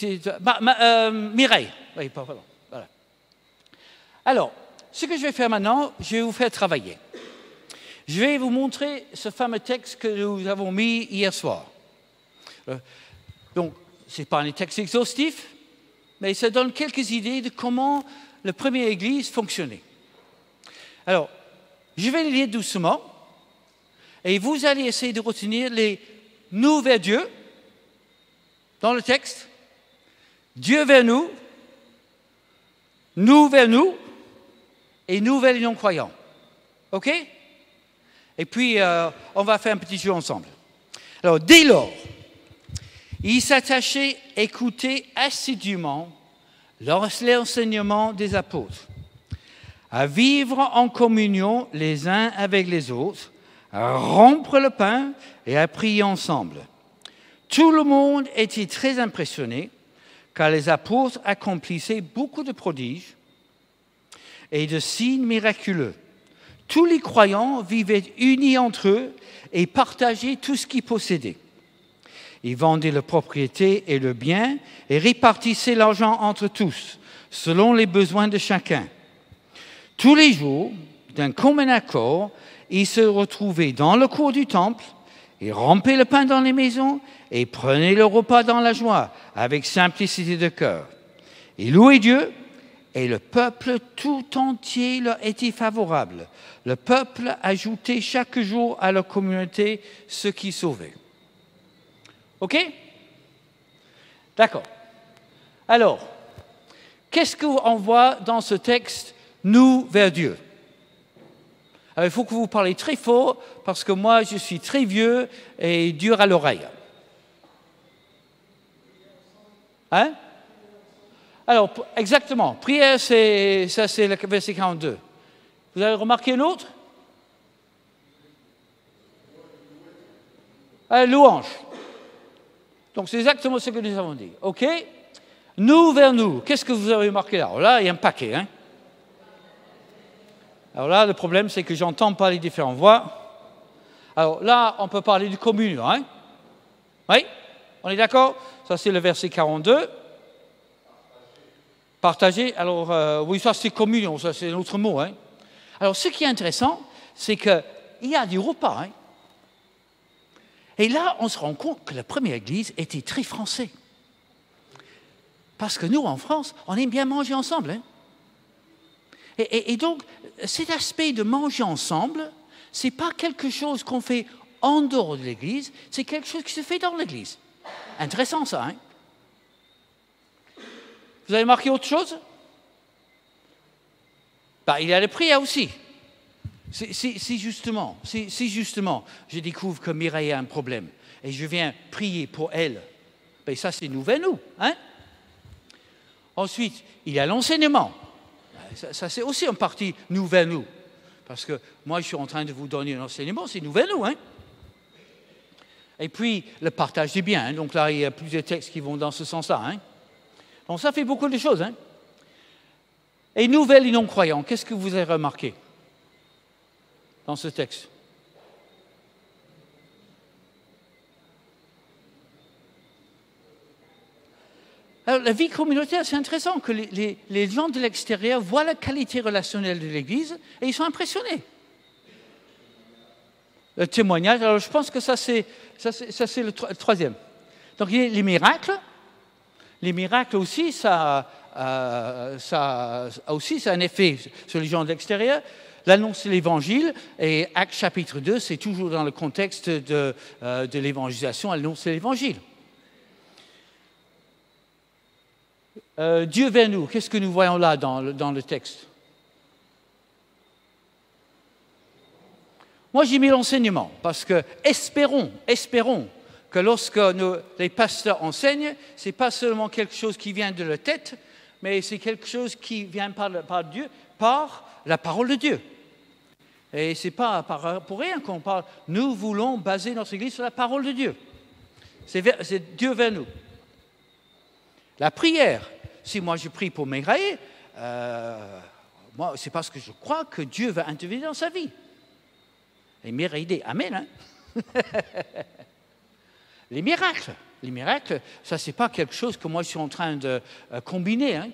Mireille. Oui, pardon. Voilà. Alors, ce que je vais faire maintenant, je vais vous faire travailler. Je vais vous montrer ce fameux texte que nous avons mis hier soir. Donc, ce n'est pas un texte exhaustif, mais ça donne quelques idées de comment la première Église fonctionnait. Alors, je vais les lire doucement, et vous allez essayer de retenir les « nous vers Dieu » dans le texte, « Dieu vers nous »,« nous vers nous » et « nous vers les non-croyants ». OK? Et puis, on va faire un petit jeu ensemble. Alors, dès lors, il s'attachait à écouter assidûment l'enseignement des apôtres, à vivre en communion les uns avec les autres, à rompre le pain et à prier ensemble. Tout le monde était très impressionné, car les apôtres accomplissaient beaucoup de prodiges et de signes miraculeux. Tous les croyants vivaient unis entre eux et partageaient tout ce qu'ils possédaient. Ils vendaient leurs propriétés et leurs biens et répartissaient l'argent entre tous, selon les besoins de chacun. Tous les jours, d'un commun accord, ils se retrouvaient dans le cours du temple, ils rompaient le pain dans les maisons et prenaient le repas dans la joie, avec simplicité de cœur. Ils louaient Dieu, et le peuple tout entier leur était favorable. Le peuple ajoutait chaque jour à leur communauté ceux qui sauvaient. OK? D'accord. Alors, qu'est-ce qu'on voit dans ce texte « nous vers Dieu » ? Alors, il faut que vous parlez très fort, parce que moi, je suis très vieux et dur à l'oreille. Hein? Alors, exactement. Prière, c'est le verset 42. Vous avez remarqué l'autre? Louange. Donc, c'est exactement ce que nous avons dit. OK? Nous vers nous. Qu'est-ce que vous avez remarqué là? Alors là, il y a un paquet. Hein? Alors là, le problème, c'est que je n'entends pas les différentes voix. Alors là, on peut parler de communion. Hein? Oui? On est d'accord? Ça, c'est le verset 42. Partager, alors oui, ça c'est communion, ça c'est un autre mot. Hein. Alors ce qui est intéressant, c'est qu'il y a du repas. Hein. Et là, on se rend compte que la première Église était très français. Parce que nous, en France, on aime bien manger ensemble. Hein. Et donc, cet aspect de manger ensemble, ce n'est pas quelque chose qu'on fait en dehors de l'Église, c'est quelque chose qui se fait dans l'Église. Intéressant ça, hein. Vous avez marqué autre chose? Bah, il y a la prière aussi. Si justement, je découvre que Mireille a un problème et je viens prier pour elle, ben ça c'est nous vers nous. Hein? Ensuite, il y a l'enseignement. Ça c'est aussi en partie nous vers nous. Parce que moi je suis en train de vous donner un enseignement, c'est nous vers nous. Hein? Et puis le partage des biens. Hein? Donc là, il y a plusieurs textes qui vont dans ce sens-là. Hein? Donc ça fait beaucoup de choses. Hein? Et nous vers les non-croyants, qu'est-ce que vous avez remarqué dans ce texte? Alors, la vie communautaire, c'est intéressant que les gens de l'extérieur voient la qualité relationnelle de l'Église et ils sont impressionnés. Le témoignage, alors je pense que ça c'est le troisième. Donc il y a les miracles. Les miracles aussi, ça a un effet sur les gens de l'extérieur. L'annonce de l'Évangile, et Actes chapitre 2, c'est toujours dans le contexte de l'évangélisation, l'annonce de l'Évangile. Dieu vers nous, qu'est-ce que nous voyons là dans le texte? Moi, j'ai mis l'enseignement, parce que espérons que lorsque les pasteurs enseignent, ce n'est pas seulement quelque chose qui vient de leur tête, mais c'est quelque chose qui vient par Dieu, par la parole de Dieu. Et ce n'est pas pour rien qu'on parle. Nous voulons baser notre Église sur la parole de Dieu. C'est Dieu vers nous. La prière, si moi je prie pour Mireille, moi c'est parce que je crois que Dieu va intervenir dans sa vie. Et Mireille dit Amen. Hein? Les miracles, ça c'est pas quelque chose que moi je suis en train de combiner. Hein?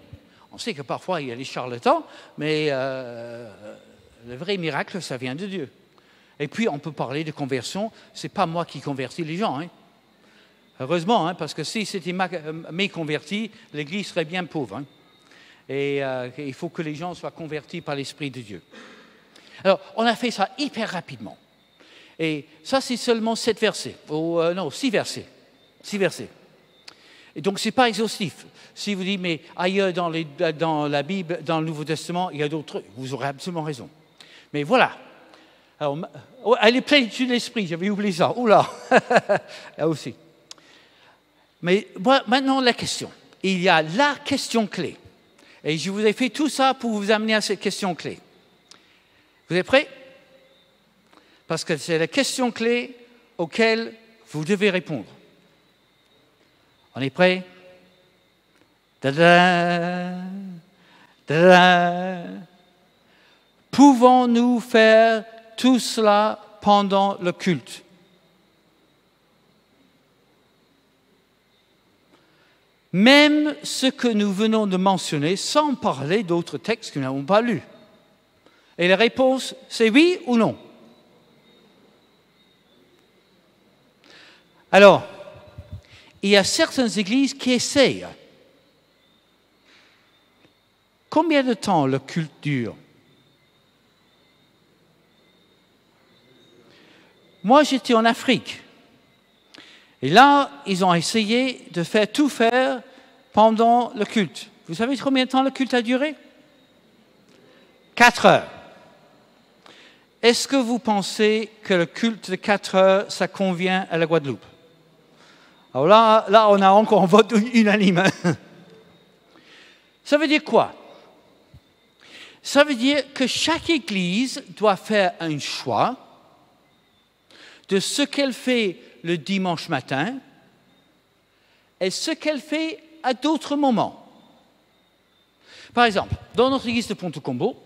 On sait que parfois il y a des charlatans, mais le vrai miracle, ça vient de Dieu. Et puis on peut parler de conversion, c'est pas moi qui convertis les gens. Hein? Heureusement, hein, parce que si c'était mes convertis, l'Église serait bien pauvre. Hein? Et il faut que les gens soient convertis par l'Esprit de Dieu. Alors, on a fait ça hyper rapidement. Et ça, c'est seulement 7 versets. Non, 6 versets. 6 versets. Et donc, ce n'est pas exhaustif. Si vous dites, mais ailleurs dans la Bible, dans le Nouveau Testament, il y a d'autres trucs, vous aurez absolument raison. Mais voilà. Alors, elle est plénitude de l'esprit, j'avais oublié ça. Oula, là aussi. Mais maintenant, la question. Il y a la question clé. Et je vous ai fait tout ça pour vous amener à cette question clé. Vous êtes prêts? Parce que c'est la question clé auquel vous devez répondre. On est prêts? Ta-da! Ta-da! Pouvons-nous faire tout cela pendant le culte? Même ce que nous venons de mentionner, sans parler d'autres textes que nous n'avons pas lus. Et la réponse, c'est oui ou non? Alors, il y a certaines églises qui essayent. Combien de temps le culte dure? Moi, j'étais en Afrique. Et là, ils ont essayé de tout faire pendant le culte. Vous savez combien de temps le culte a duré? 4 heures. Est-ce que vous pensez que le culte de 4 heures, ça convient à la Guadeloupe? Alors là, on a encore un vote unanime. Ça veut dire quoi? Ça veut dire que chaque église doit faire un choix de ce qu'elle fait le dimanche matin et ce qu'elle fait à d'autres moments. Par exemple, dans notre église de Ponte-Combo,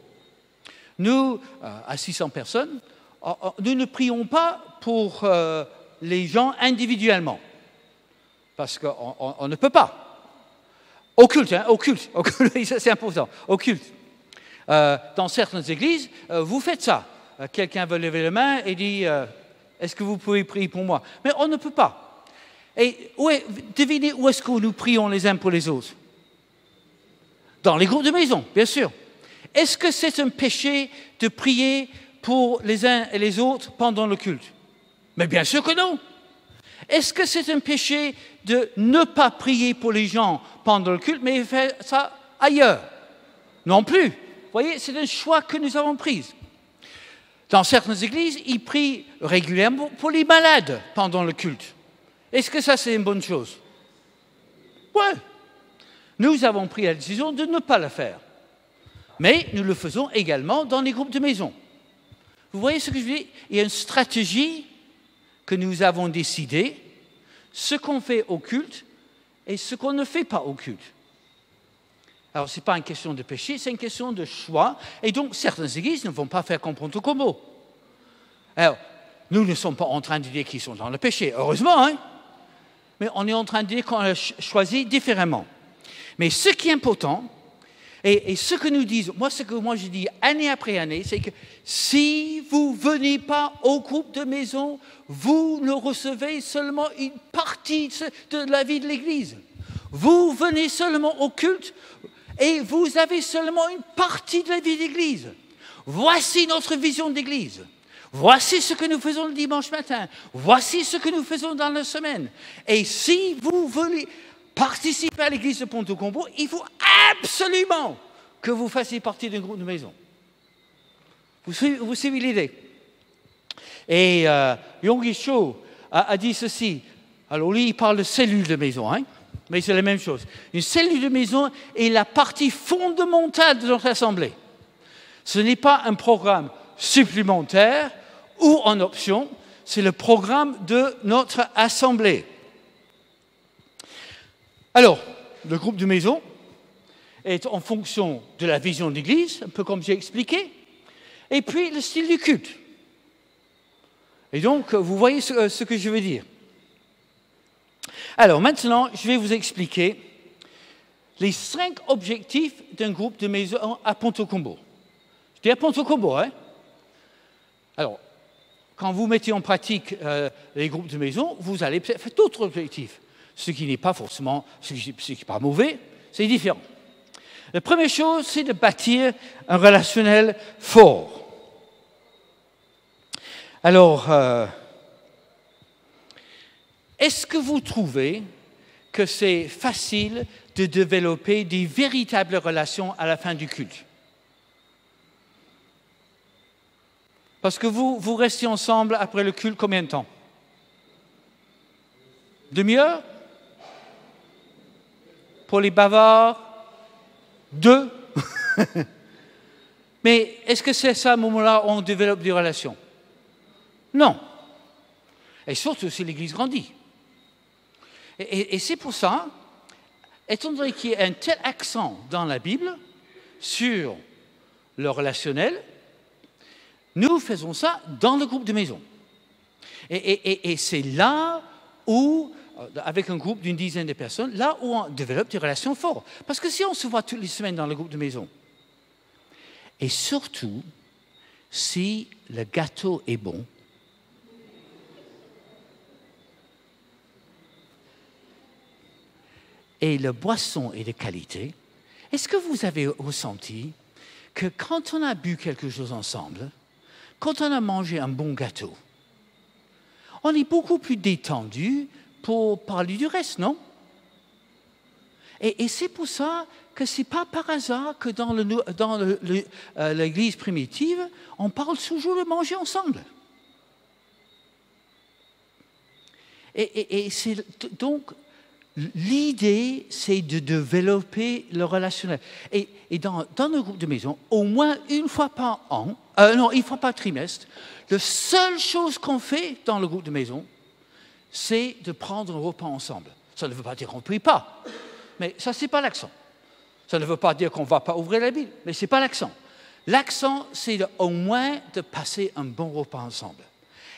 nous, à 600 personnes, nous ne prions pas pour les gens individuellement. Parce qu'on ne peut pas. Au culte, hein, au culte, c'est important, au culte. Dans certaines églises, vous faites ça. Quelqu'un veut lever la main et dit est-ce que vous pouvez prier pour moi? Mais on ne peut pas. Et devinez où est-ce que nous prions les uns pour les autres? Dans les groupes de maison, bien sûr. Est-ce que c'est un péché de prier pour les uns et les autres pendant le culte? Mais bien sûr que non. Est-ce que c'est un péché de ne pas prier pour les gens pendant le culte, mais faire ça ailleurs? Non plus. Vous voyez, c'est un choix que nous avons pris. Dans certaines églises, ils prient régulièrement pour les malades pendant le culte. Est-ce que ça, c'est une bonne chose? Oui. Nous avons pris la décision de ne pas le faire. Mais nous le faisons également dans les groupes de maison. Vous voyez ce que je veux dire? Il y a une stratégie que nous avons décidée, ce qu'on fait au culte et ce qu'on ne fait pas au culte. Alors, ce n'est pas une question de péché, c'est une question de choix. Et donc, certaines églises ne vont pas faire comme Ponto Combo. Alors, nous ne sommes pas en train de dire qu'ils sont dans le péché, heureusement, hein? Mais on est en train de dire qu'on a choisi différemment. Mais ce qui est important, et ce que nous disons, ce que moi je dis année après année, c'est que si vous ne venez pas au groupe de maison, vous ne recevez seulement une partie de la vie de l'Église. Vous venez seulement au culte et vous avez seulement une partie de la vie de l'Église. Voici notre vision d'Église. Voici ce que nous faisons le dimanche matin. Voici ce que nous faisons dans la semaine. Et si vous voulez participer à l'église de Ponto Combo, il faut absolument que vous fassiez partie d'un groupe de maison. Vous suivez l'idée? Et Yonggi Cho a dit ceci. Alors lui, il parle de cellule de maison, hein? Mais c'est la même chose. Une cellule de maison est la partie fondamentale de notre assemblée. Ce n'est pas un programme supplémentaire ou en option, c'est le programme de notre assemblée. Alors, le groupe de maison est en fonction de la vision de l'Église, un peu comme j'ai expliqué, et puis le style du culte. Et donc, vous voyez ce que je veux dire. Alors, maintenant, je vais vous expliquer les 5 objectifs d'un groupe de maison à Ponto Combo. Je dis à Ponto Combo, hein? Alors, quand vous mettez en pratique les groupes de maison, vous allez faire d'autres objectifs. Ce qui n'est pas forcément, ce qui n'est pas mauvais, c'est différent. La première chose, c'est de bâtir un relationnel fort. Alors, est-ce que vous trouvez que c'est facile de développer des véritables relations à la fin du culte? Parce que vous restez ensemble après le culte combien de temps? Demi-heure? Pour les bavards, 2. Mais est-ce que c'est à ce moment-là où on développe des relations? Non. Et surtout si l'Église grandit. Et c'est pour ça, étant donné qu'il y a un tel accent dans la Bible sur le relationnel, nous faisons ça dans le groupe de maison. Et c'est là où, avec un groupe d'une dizaine de personnes, là où on développe des relations fortes. Parce que si on se voit toutes les semaines dans le groupe de maison, et surtout, si le gâteau est bon, et la boisson est de qualité, est-ce que vous avez ressenti que quand on a bu quelque chose ensemble, quand on a mangé un bon gâteau, on est beaucoup plus détendu pour parler du reste, non? Et c'est pour ça que ce n'est pas par hasard que dans l'Église primitive, on parle toujours de manger ensemble. Et c'est donc l'idée, c'est de développer le relationnel. Et dans le groupe de maison, au moins une fois par an, une fois par trimestre, la seule chose qu'on fait dans le groupe de maison, c'est de prendre un repas ensemble. Ça ne veut pas dire qu'on ne prie pas, mais ça, ce n'est pas l'accent. Ça ne veut pas dire qu'on ne va pas ouvrir la Bible, mais ce n'est pas l'accent. L'accent, c'est au moins de passer un bon repas ensemble.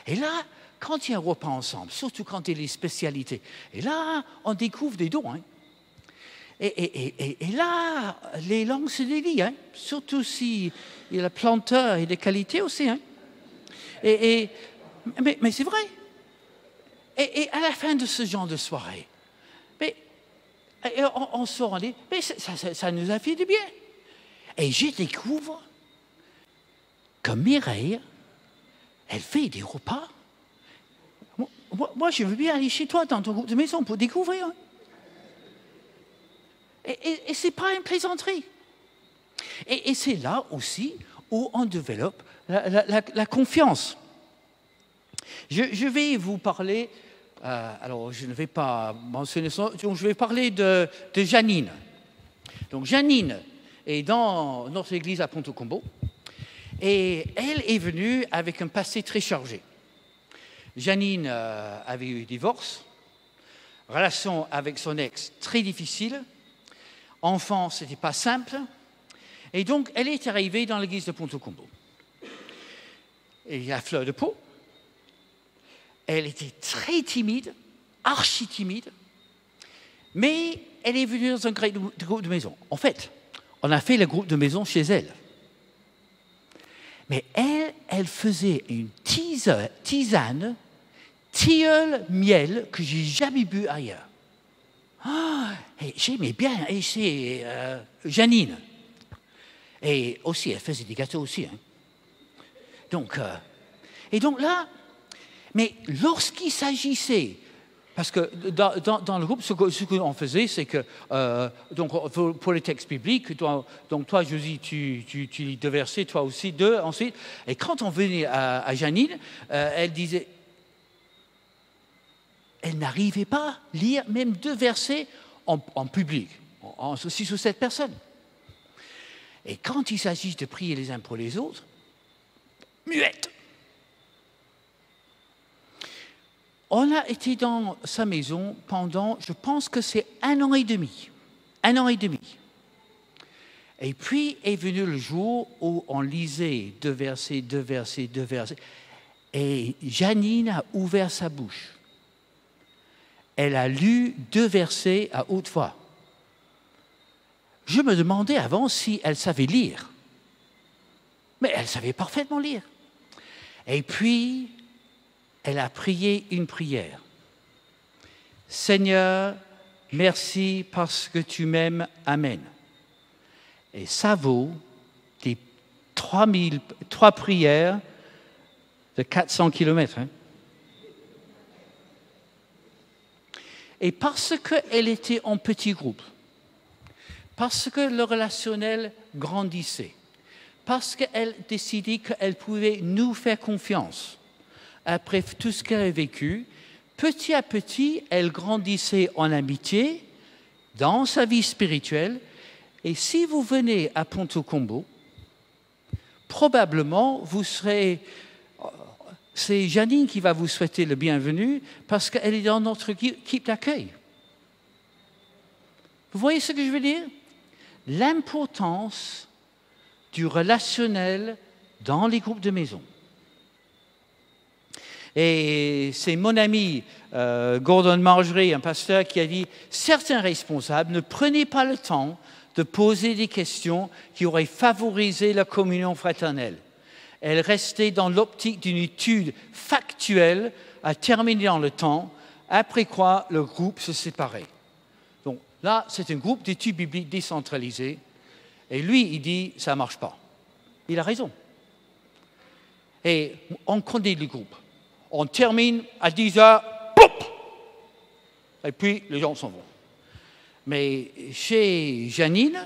Et là, quand il y a un repas ensemble, surtout quand il y a les spécialités, et là, on découvre des dons. Hein. Et là, les langues se délient, hein, surtout si il y a le planteur et des qualités aussi. Hein. Mais c'est vrai. Et à la fin de ce genre de soirée, on sort, on dit, mais ça nous a fait du bien. Et je découvre que Mireille, elle fait des repas. Moi, je veux bien aller chez toi dans ton groupe de maison pour découvrir. Et ce n'est pas une plaisanterie. Et c'est là aussi où on développe la confiance. Je vais vous parler, alors je ne vais pas mentionner son nom, je vais parler de Janine. Donc Janine est dans notre église à Ponto-Combo et elle est venue avec un passé très chargé. Janine avait eu un divorce, relation avec son ex très difficile, enfant, ce n'était pas simple, et donc elle est arrivée dans l'église de Ponto-Combo. Et à fleur de peau, elle était très timide, archi timide, mais elle est venue dans un groupe de maison. En fait, on a fait le groupe de maison chez elle. Mais elle faisait une tisane, tilleul miel, que j'ai jamais bu ailleurs. Et j'aimais bien, et c'est Janine. Et aussi, elle faisait des gâteaux aussi. Hein. Donc là, mais lorsqu'il s'agissait, parce que dans le groupe, ce qu'on faisait, c'est que, donc pour les textes bibliques, donc toi, Josie, tu lis 2 versets, toi aussi 2, ensuite. Et quand on venait à Janine, elle disait, elle n'arrivait pas à lire même 2 versets en public, en 6 ou 7 personnes. Et quand il s'agit de prier les uns pour les autres, muette. On a été dans sa maison pendant, je pense que c'est 1 an et demi. 1 an et demi. Et puis est venu le jour où on lisait 2 versets, 2 versets, 2 versets. Et Janine a ouvert sa bouche. Elle a lu 2 versets à haute voix. Je me demandais avant si elle savait lire. Mais elle savait parfaitement lire. Et puis, elle a prié une prière. Seigneur, merci parce que tu m'aimes. Amen. Et ça vaut des 3 prières de 400 kilomètres. Hein. Et parce qu'elle était en petit groupe, parce que le relationnel grandissait, parce qu'elle décidait qu'elle pouvait nous faire confiance, après tout ce qu'elle a vécu, petit à petit, elle grandissait en amitié, dans sa vie spirituelle. Et si vous venez à Ponto-Combo, probablement, vous serez... C'est Janine qui va vous souhaiter le bienvenu parce qu'elle est dans notre équipe d'accueil. Vous voyez ce que je veux dire? L'importance du relationnel dans les groupes de maison. Et c'est mon ami Gordon Margery, un pasteur, qui a dit « Certains responsables ne prenaient pas le temps de poser des questions qui auraient favorisé la communion fraternelle. Elle restait dans l'optique d'une étude factuelle à terminer dans le temps, après quoi le groupe se séparait. » Donc là, c'est un groupe d'études bibliques décentralisé. Et lui, il dit « ça ne marche pas ». Il a raison. Et on connaît le groupe. On termine à 10h, et puis les gens s'en vont. Mais chez Janine,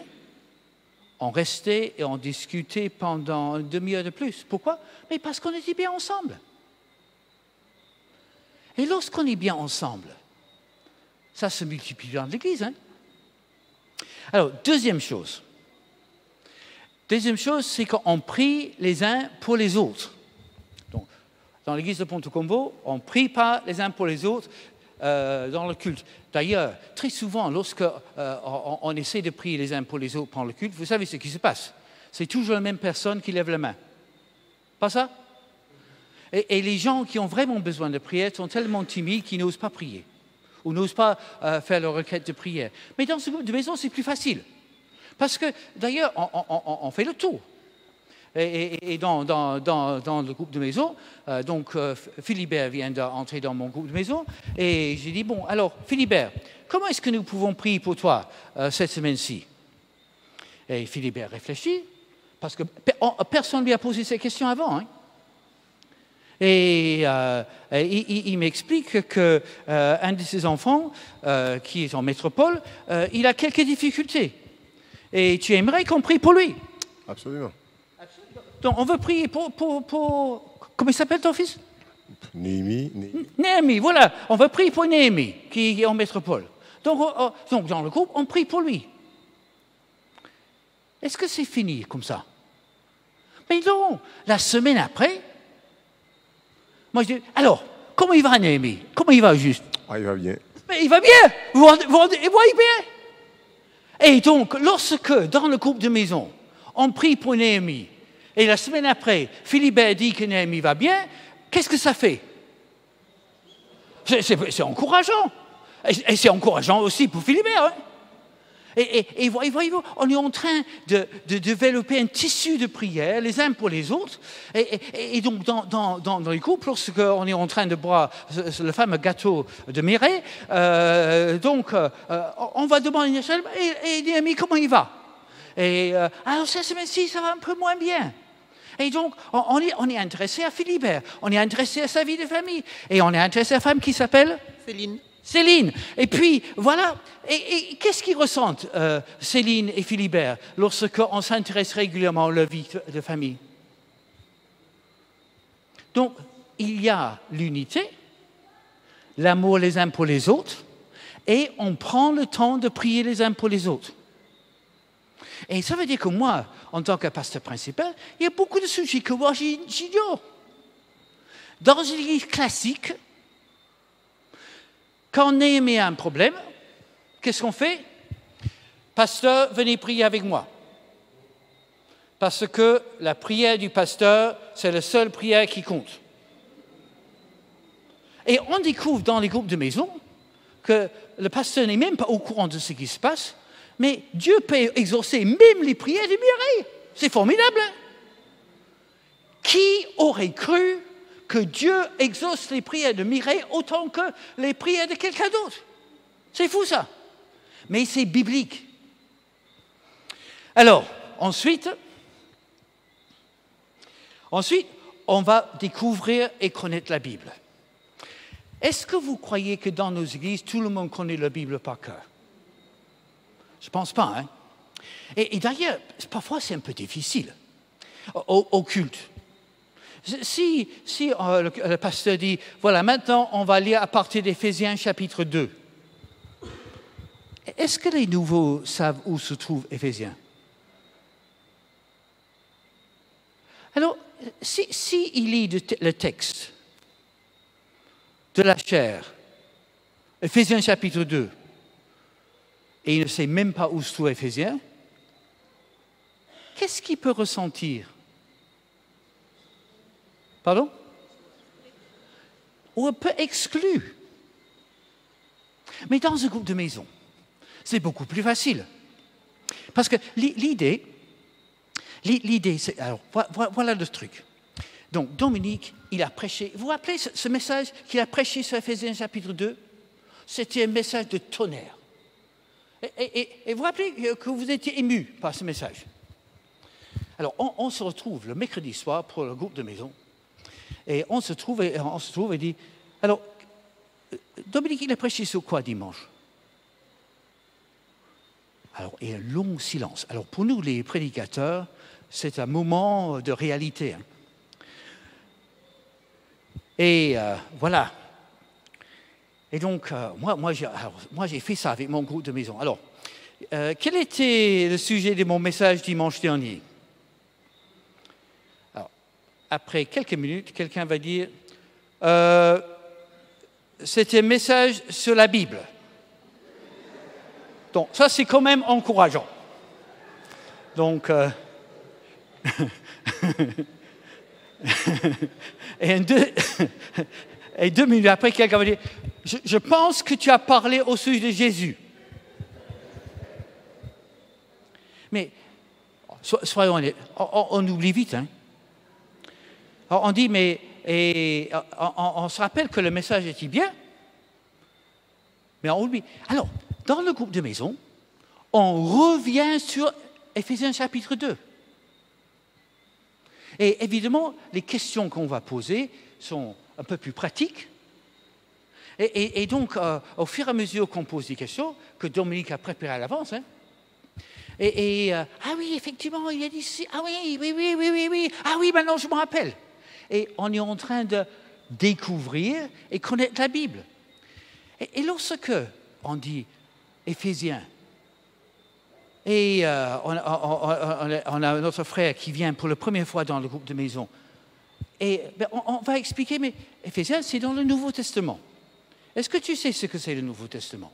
on restait et on discutait pendant une demi-heure de plus. Pourquoi? Mais parce qu'on était bien ensemble. Et lorsqu'on est bien ensemble, ça se multiplie dans l'Église. Hein? Alors, deuxième chose, c'est qu'on prie les uns pour les autres. Donc, dans l'église de Ponto-Combo, on ne prie pas les uns pour les autres dans le culte. D'ailleurs, très souvent, lorsqu'on essaie de prier les uns pour les autres pendant le culte, vous savez ce qui se passe. C'est toujours la même personne qui lève la main. Pas ça? Et les gens qui ont vraiment besoin de prière sont tellement timides qu'ils n'osent pas prier ou n'osent pas faire leur requête de prière. Mais dans ce groupe de maison, c'est plus facile. Parce que, d'ailleurs, on fait le tour. Et dans le groupe de maison, Philibert vient d'entrer dans mon groupe de maison, et j'ai dit, bon, alors, Philibert, comment est-ce que nous pouvons prier pour toi cette semaine-ci? Et Philibert réfléchit, parce que personne ne lui a posé ces questions avant. Hein. Et il m'explique qu'un de ses enfants, qui est en métropole, il a quelques difficultés. Et tu aimerais qu'on prie pour lui. Absolument. Donc, on veut prier pour comment il s'appelle ton fils? Néhémie. Néhémie, voilà. On veut prier pour Néhémie, qui est en métropole. Donc, dans le groupe, on prie pour lui. Est-ce que c'est fini comme ça? Mais non. La semaine après, moi je dis, alors, comment il va Néhémie? Comment il va juste? Ah, il va bien. Mais il va bien. Il va bien. Et donc, lorsque, dans le groupe de maison, on prie pour Néhémie, et la semaine après, Philibert dit que Néhémie va bien, qu'est-ce que ça fait? C'est encourageant. Et c'est encourageant aussi pour Philibert. Hein? Et voyez-vous, on est en train de développer un tissu de prière, les uns pour les autres. Et donc, dans les couples, lorsqu'on est en train de boire le fameux gâteau de Mireille, on va demander et Néhémie, comment il va? Et alors, cette semaine-ci, ça va un peu moins bien. Et donc, on est intéressé à Philibert, on est intéressé à sa vie de famille, et on est intéressé à la femme qui s'appelle Céline. Et puis, voilà. Et qu'est-ce qu'ils ressentent, Céline et Philibert, lorsqu'on s'intéresse régulièrement à leur vie de famille? Donc, il y a l'unité, l'amour les uns pour les autres, et on prend le temps de prier les uns pour les autres. Et ça veut dire que moi, en tant que pasteur principal, il y a beaucoup de sujets que moi j'ignore. Dans une église classique, quand Néhémie a un problème, qu'est-ce qu'on fait? Pasteur, venez prier avec moi. Parce que la prière du pasteur, c'est la seule prière qui compte. Et on découvre dans les groupes de maison que le pasteur n'est même pas au courant de ce qui se passe, mais Dieu peut exaucer même les prières de Mireille. C'est formidable. Hein? Qui aurait cru que Dieu exauce les prières de Mireille autant que les prières de quelqu'un d'autre? C'est fou ça. Mais c'est biblique. Alors, ensuite, on va découvrir et connaître la Bible. Est-ce que vous croyez que dans nos églises, tout le monde connaît la Bible par cœur? Je ne pense pas. Hein? Et d'ailleurs, parfois c'est un peu difficile au culte. Si le pasteur dit, voilà, maintenant on va lire à partir d'Éphésiens chapitre 2. Est-ce que les nouveaux savent où se trouve Éphésiens? Alors, si il lit le texte de la chair, Éphésiens chapitre 2, et il ne sait même pas où se trouve Éphésiens, qu'est-ce qu'il peut ressentir? Pardon? Ou un peu exclu. Mais dans un groupe de maison, c'est beaucoup plus facile. Parce que l'idée, c'est... Alors, voilà le truc. Donc, Dominique, il a prêché... Vous vous rappelez ce message qu'il a prêché sur Éphésiens chapitre 2? C'était un message de tonnerre. Et vous vous rappelez que vous étiez ému par ce message? Alors, on se retrouve le mercredi soir pour le groupe de maison. Et on se trouve et dit... Alors, Dominique, il a prêché sur quoi dimanche? Alors, il y a un long silence. Alors, pour nous, les prédicateurs, c'est un moment de réalité. Hein. Et voilà. Et donc, moi, j'ai fait ça avec mon groupe de maison. Alors, quel était le sujet de mon message dimanche dernier? Alors, après quelques minutes, quelqu'un va dire, c'était un message sur la Bible. Donc, ça, c'est quand même encourageant. Donc, et 2 minutes après, quelqu'un va dire, je pense que tu as parlé au sujet de Jésus. Mais, soyons honnêtes, on oublie vite. Hein. On dit, mais on se rappelle que le message était bien, mais on oublie. Alors, dans le groupe de maison, on revient sur Éphésiens chapitre 2. Et évidemment, les questions qu'on va poser sont un peu plus pratiques. Et donc, au fur et à mesure qu'on pose des questions, que Dominique a préparées à l'avance, hein, Ah oui, effectivement, il a dit si. Ah oui. Ah oui, maintenant je me rappelle. Et on est en train de découvrir et connaître la Bible. Et lorsque on dit Éphésiens, et on a notre frère qui vient pour la première fois dans le groupe de maison, et on va expliquer, mais Éphésiens, c'est dans le Nouveau Testament. Est-ce que tu sais ce que c'est le Nouveau Testament?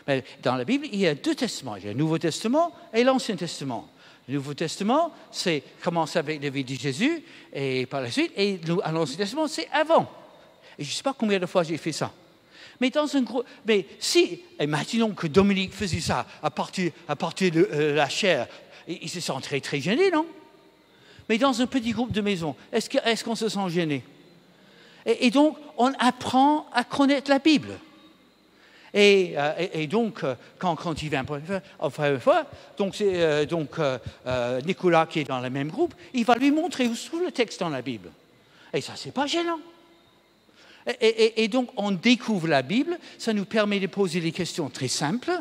Mais dans la Bible, il y a deux testaments. Il y a le Nouveau Testament et l'Ancien Testament. Le Nouveau Testament, c'est commence avec la vie de Jésus, et par la suite, et l'Ancien Testament, c'est avant. Et je ne sais pas combien de fois j'ai fait ça. Mais dans un groupe, mais si, imaginons que Dominique faisait ça à partir de la chair, il se sent très, très gêné, non? Mais dans un petit groupe de maison, est-ce qu'on se sent gêné? Et donc, on apprend à connaître la Bible. Et donc, quand il vient une fois, donc Nicolas qui est dans le même groupe, il va lui montrer où se trouve le texte dans la Bible. Et ça, c'est pas gênant. Et donc, on découvre la Bible, ça nous permet de poser des questions très simples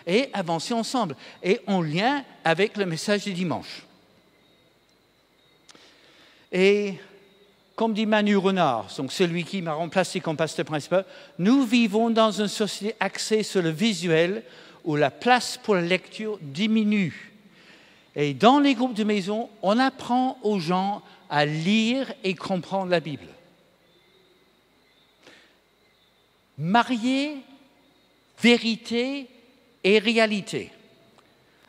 et avancer ensemble, et en lien avec le message du dimanche. Et comme dit Manu Renard, donc celui qui m'a remplacé comme pasteur principal, nous vivons dans une société axée sur le visuel où la place pour la lecture diminue. Et dans les groupes de maison, on apprend aux gens à lire et comprendre la Bible. Marier vérité et réalité.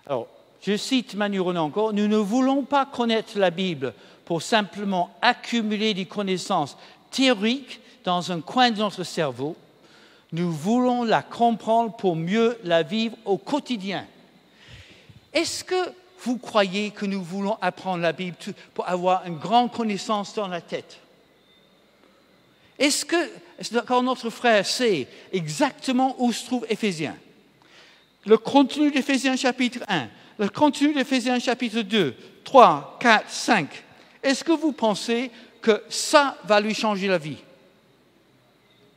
Alors, je cite Manu Renard encore, nous ne voulons pas connaître la Bible pour simplement accumuler des connaissances théoriques dans un coin de notre cerveau. Nous voulons la comprendre pour mieux la vivre au quotidien. Est-ce que vous croyez que nous voulons apprendre la Bible pour avoir une grande connaissance dans la tête? Est-ce que, quand notre frère sait exactement où se trouve Éphésiens, le contenu d'Éphésiens chapitre 1, le contenu d'Éphésiens chapitre 2, 3, 4, 5, est-ce que vous pensez que ça va lui changer la vie?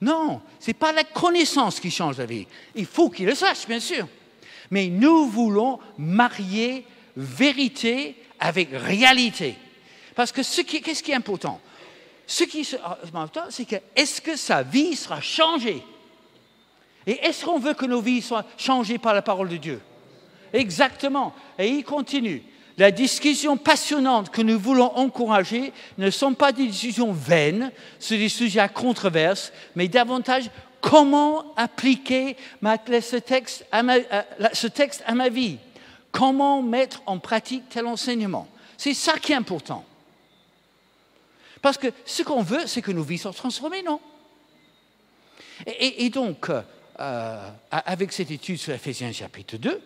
Non, ce n'est pas la connaissance qui change la vie. Il faut qu'il le sache, bien sûr. Mais nous voulons marier vérité avec réalité. Parce que qu'est-ce qui est important? Ce qui est important, c'est que est-ce que sa vie sera changée? Et est-ce qu'on veut que nos vies soient changées par la parole de Dieu? Exactement. Et il continue. La discussion passionnante que nous voulons encourager ne sont pas des discussions vaines sur des sujets à controverse, mais davantage comment appliquer ce texte à ma vie. Comment mettre en pratique tel enseignement. C'est ça qui est important. Parce que ce qu'on veut, c'est que nos vies soient transformées, non? Et donc, avec cette étude sur Éphésiens chapitre 2,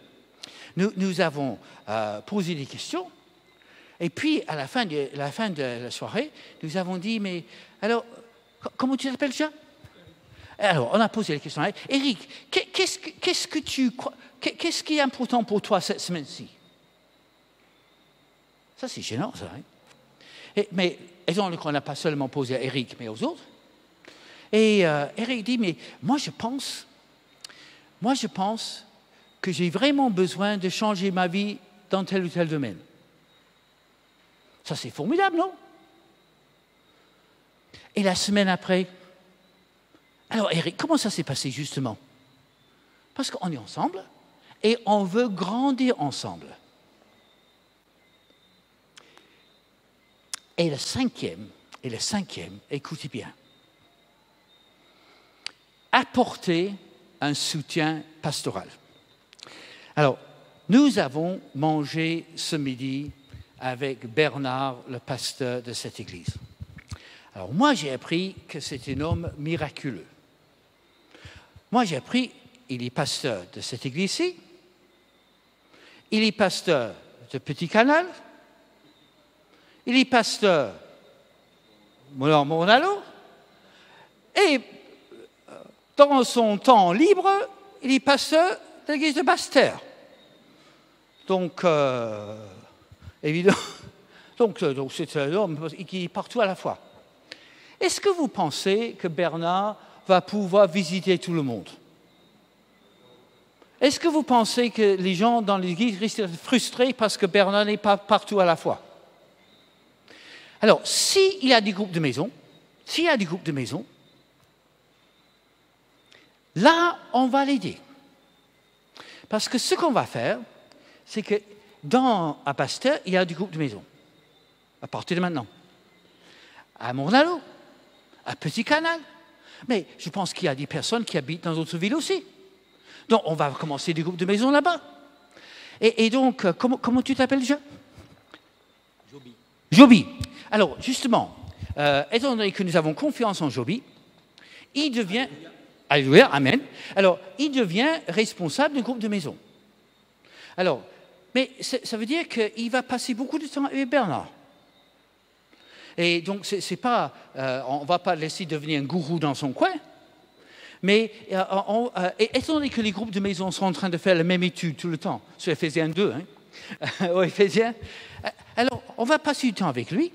nous avons posé des questions. Et puis, à la fin de la soirée, nous avons dit, mais alors, comment tu t'appelles ça? Alors, on a posé les questions. Éric, qu'est-ce que tu crois? Qu'est-ce qui est important pour toi cette semaine-ci? Ça, c'est gênant, ça. Hein? Mais on n'a pas seulement posé à Éric, mais aux autres. Et Éric dit, mais moi je pense que j'ai vraiment besoin de changer ma vie dans tel ou tel domaine. Ça, c'est formidable, non? Et la semaine après, alors Éric, comment ça s'est passé justement? Parce qu'on est ensemble et on veut grandir ensemble. Et le cinquième, écoutez bien, apporter un soutien pastoral. Alors, nous avons mangé ce midi avec Bernard, le pasteur de cette église. Alors, moi, j'ai appris que c'est un homme miraculeux. Moi, j'ai appris, il est pasteur de cette église-ci, il est pasteur de Petit Canal, il est pasteur de Monalo, et dans son temps libre, il est pasteur de l'église de Basse-Terre. Donc, évidemment, donc c'est un homme qui est partout à la fois. Est-ce que vous pensez que Bernard va pouvoir visiter tout le monde? est-ce que vous pensez que les gens dans l'église risquent d'être frustrés parce que Bernard n'est pas partout à la fois? Alors, s'il y a des groupes de maison, là, on va l'aider. Parce que ce qu'on va faire, c'est que à Pasteur, il y a des groupes de maison. À partir de maintenant. À Mornalo, à Petit Canal. Mais je pense qu'il y a des personnes qui habitent dans d'autres villes aussi. Donc, on va commencer des groupes de maison là-bas. Et donc, comment tu t'appelles déjà? Joby. Alors, justement, étant donné que nous avons confiance en Joby, il devient... Alléluia, amen. Alors, il devient responsable du groupe de maison. Alors, mais ça veut dire qu'il va passer beaucoup de temps avec Bernard. Et donc, c'est pas, on ne va pas laisser devenir un gourou dans son coin, mais étant donné que les groupes de maison sont en train de faire la même étude tout le temps, sur Ephésiens 2, au Ephésiens, alors on va passer du temps avec lui.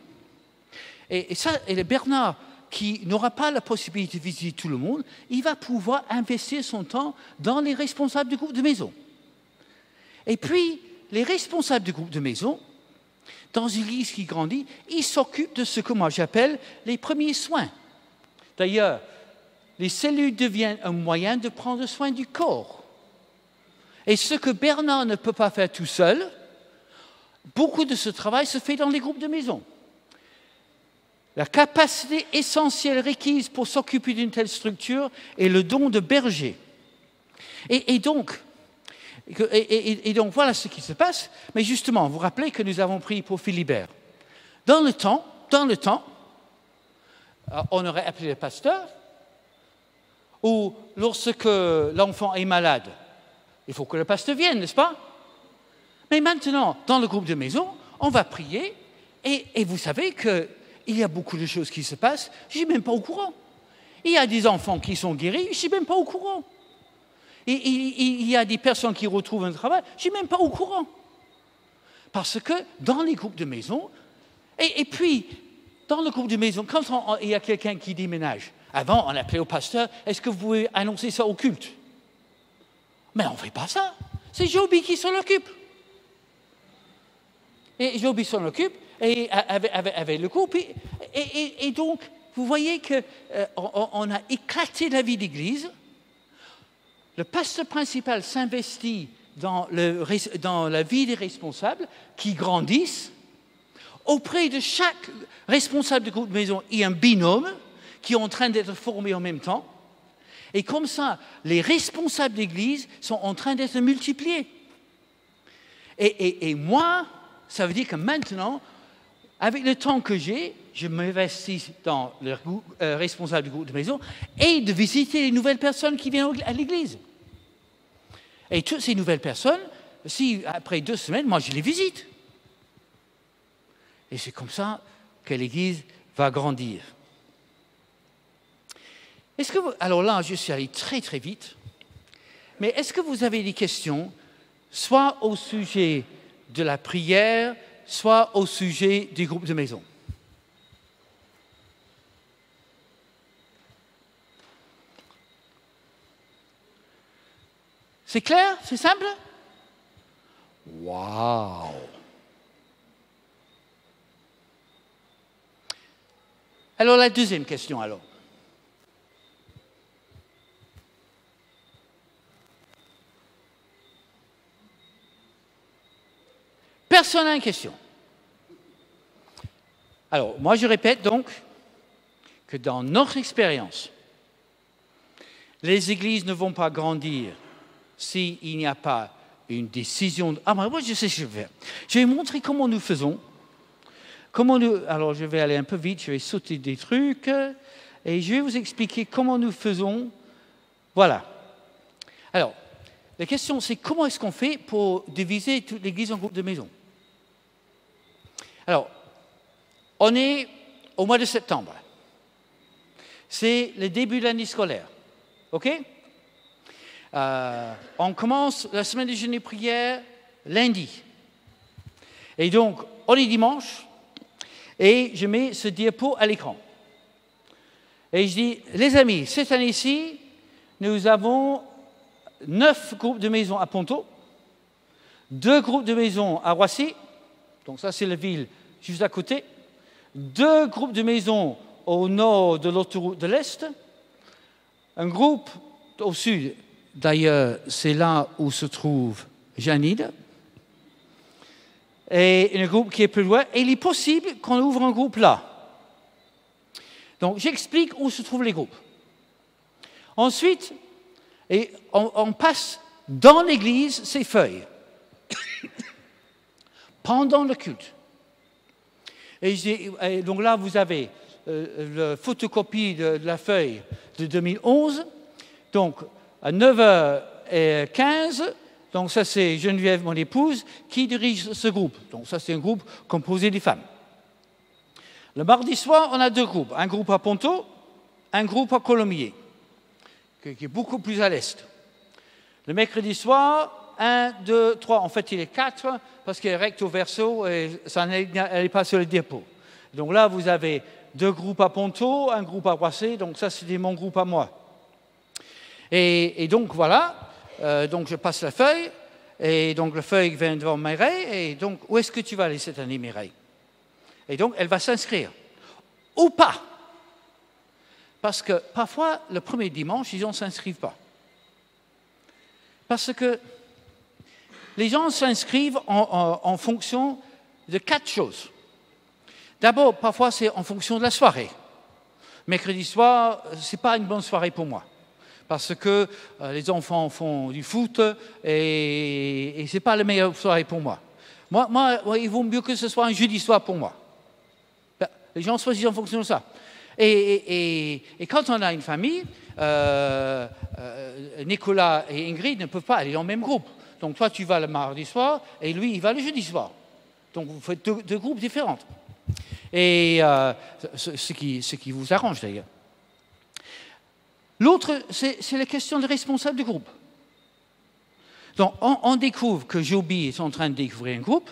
Et le Bernard, qui n'aura pas la possibilité de visiter tout le monde, il va pouvoir investir son temps dans les responsables du groupe de maison. Et puis, les responsables du groupe de maison, dans une église qui grandit, ils s'occupent de ce que moi j'appelle les premiers soins. D'ailleurs, les cellules deviennent un moyen de prendre soin du corps. Et ce que Bernard ne peut pas faire tout seul, beaucoup de ce travail se fait dans les groupes de maison. La capacité essentielle requise pour s'occuper d'une telle structure est le don de berger. Et donc, voilà ce qui se passe. Mais justement, vous vous rappelez que nous avons prié pour Philibert. Dans le temps, on aurait appelé le pasteur, ou lorsque l'enfant est malade, il faut que le pasteur vienne, n'est-ce pas? Mais maintenant, dans le groupe de maison, on va prier, et vous savez qu'il y a beaucoup de choses qui se passent, je ne suis même pas au courant. Il y a des enfants qui sont guéris, je ne suis même pas au courant. Il y a des personnes qui retrouvent un travail, je ne suis même pas au courant. Parce que dans les groupes de maison, et puis, dans le groupe de maison, quand il y a quelqu'un qui déménage, avant on appelait au pasteur, est-ce que vous pouvez annoncer ça au culte? Mais on ne fait pas ça. C'est Joby qui s'en occupe. Et Joby s'en occupe, et avec le groupe. Et donc, vous voyez qu'on a éclaté la vie d'église. Le pasteur principal s'investit dans la vie des responsables qui grandissent. Auprès de chaque responsable de groupe de maison, il y a un binôme qui est en train d'être formé en même temps. Et comme ça, les responsables d'église sont en train d'être multipliés. Et moi, ça veut dire que maintenant, avec le temps que j'ai, je m'investis dans le responsable du groupe de maison et de visiter les nouvelles personnes qui viennent à l'église. Et toutes ces nouvelles personnes, si après 2 semaines, moi je les visite. Et c'est comme ça que l'église va grandir. Alors là, je suis allé très très vite, mais est-ce que vous avez des questions, soit au sujet de la prière, soit au sujet du groupe de maison? C'est clair? C'est simple? Waouh! Alors la deuxième question alors. Personne n'a une question. Alors, moi je répète donc que dans notre expérience, les églises ne vont pas grandir s'il n'y a pas une décision. Moi je sais ce que je vais faire. Je vais montrer comment nous faisons. Alors je vais aller un peu vite, je vais sauter des trucs et je vais vous expliquer comment nous faisons. Voilà. Alors, la question c'est comment est-ce qu'on fait pour diviser toute l'église en groupes de maison? Alors, on est au mois de septembre. C'est le début de l'année scolaire. OK? On commence la semaine de jeûne et prière lundi. Et donc, on est dimanche. Et je mets ce diapo à l'écran. Et je dis, les amis, cette année-ci, nous avons 9 groupes de maisons à Ponto, 2 groupes de maisons à Roissy, donc ça c'est la ville juste à côté, 2 groupes de maisons au nord de l'autoroute de l'Est, un groupe au sud, d'ailleurs c'est là où se trouve Janide, et un groupe qui est plus loin, et il est possible qu'on ouvre un groupe là. Donc j'explique où se trouvent les groupes. Ensuite, on passe dans l'église ces feuilles, pendant le culte. Et donc là, vous avez la photocopie de la feuille de 2011. Donc, à 9h15, donc ça c'est Geneviève, mon épouse, qui dirige ce groupe. Donc ça c'est un groupe composé des femmes. Le mardi soir, on a 2 groupes. Un groupe à Ponto, un groupe à Colomiers, qui est beaucoup plus à l'est. Le mercredi soir, 1, 2, 3, en fait il est 4, parce qu'il est recto verso et ça n'est pas sur le diapo. Donc là, vous avez 2 groupes à Ponto, un groupe à Roissy, donc ça c'était mon groupe à moi. Et donc voilà, donc je passe la feuille, et donc la feuille vient devant Mireille, et donc où est-ce que tu vas aller cette année, Mireille? Et donc elle va s'inscrire. Ou pas. Parce que parfois, le premier dimanche, ils ne s'inscrivent pas. Parce que les gens s'inscrivent en fonction de 4 choses. D'abord, parfois, c'est en fonction de la soirée. Mercredi soir, ce n'est pas une bonne soirée pour moi. Parce que les enfants font du foot et ce n'est pas la meilleure soirée pour moi. Moi, il vaut mieux que ce soit un jeudi soir pour moi. Les gens choisissent en fonction de ça. Et quand on a une famille, Nicolas et Ingrid ne peuvent pas aller dans le même groupe. Donc toi, tu vas le mardi soir et lui, il va le jeudi soir. Donc vous faites 2 groupes différents. Et ce qui vous arrange d'ailleurs. L'autre, c'est la question de responsable du groupe. Donc on découvre que Joby est en train de découvrir un groupe.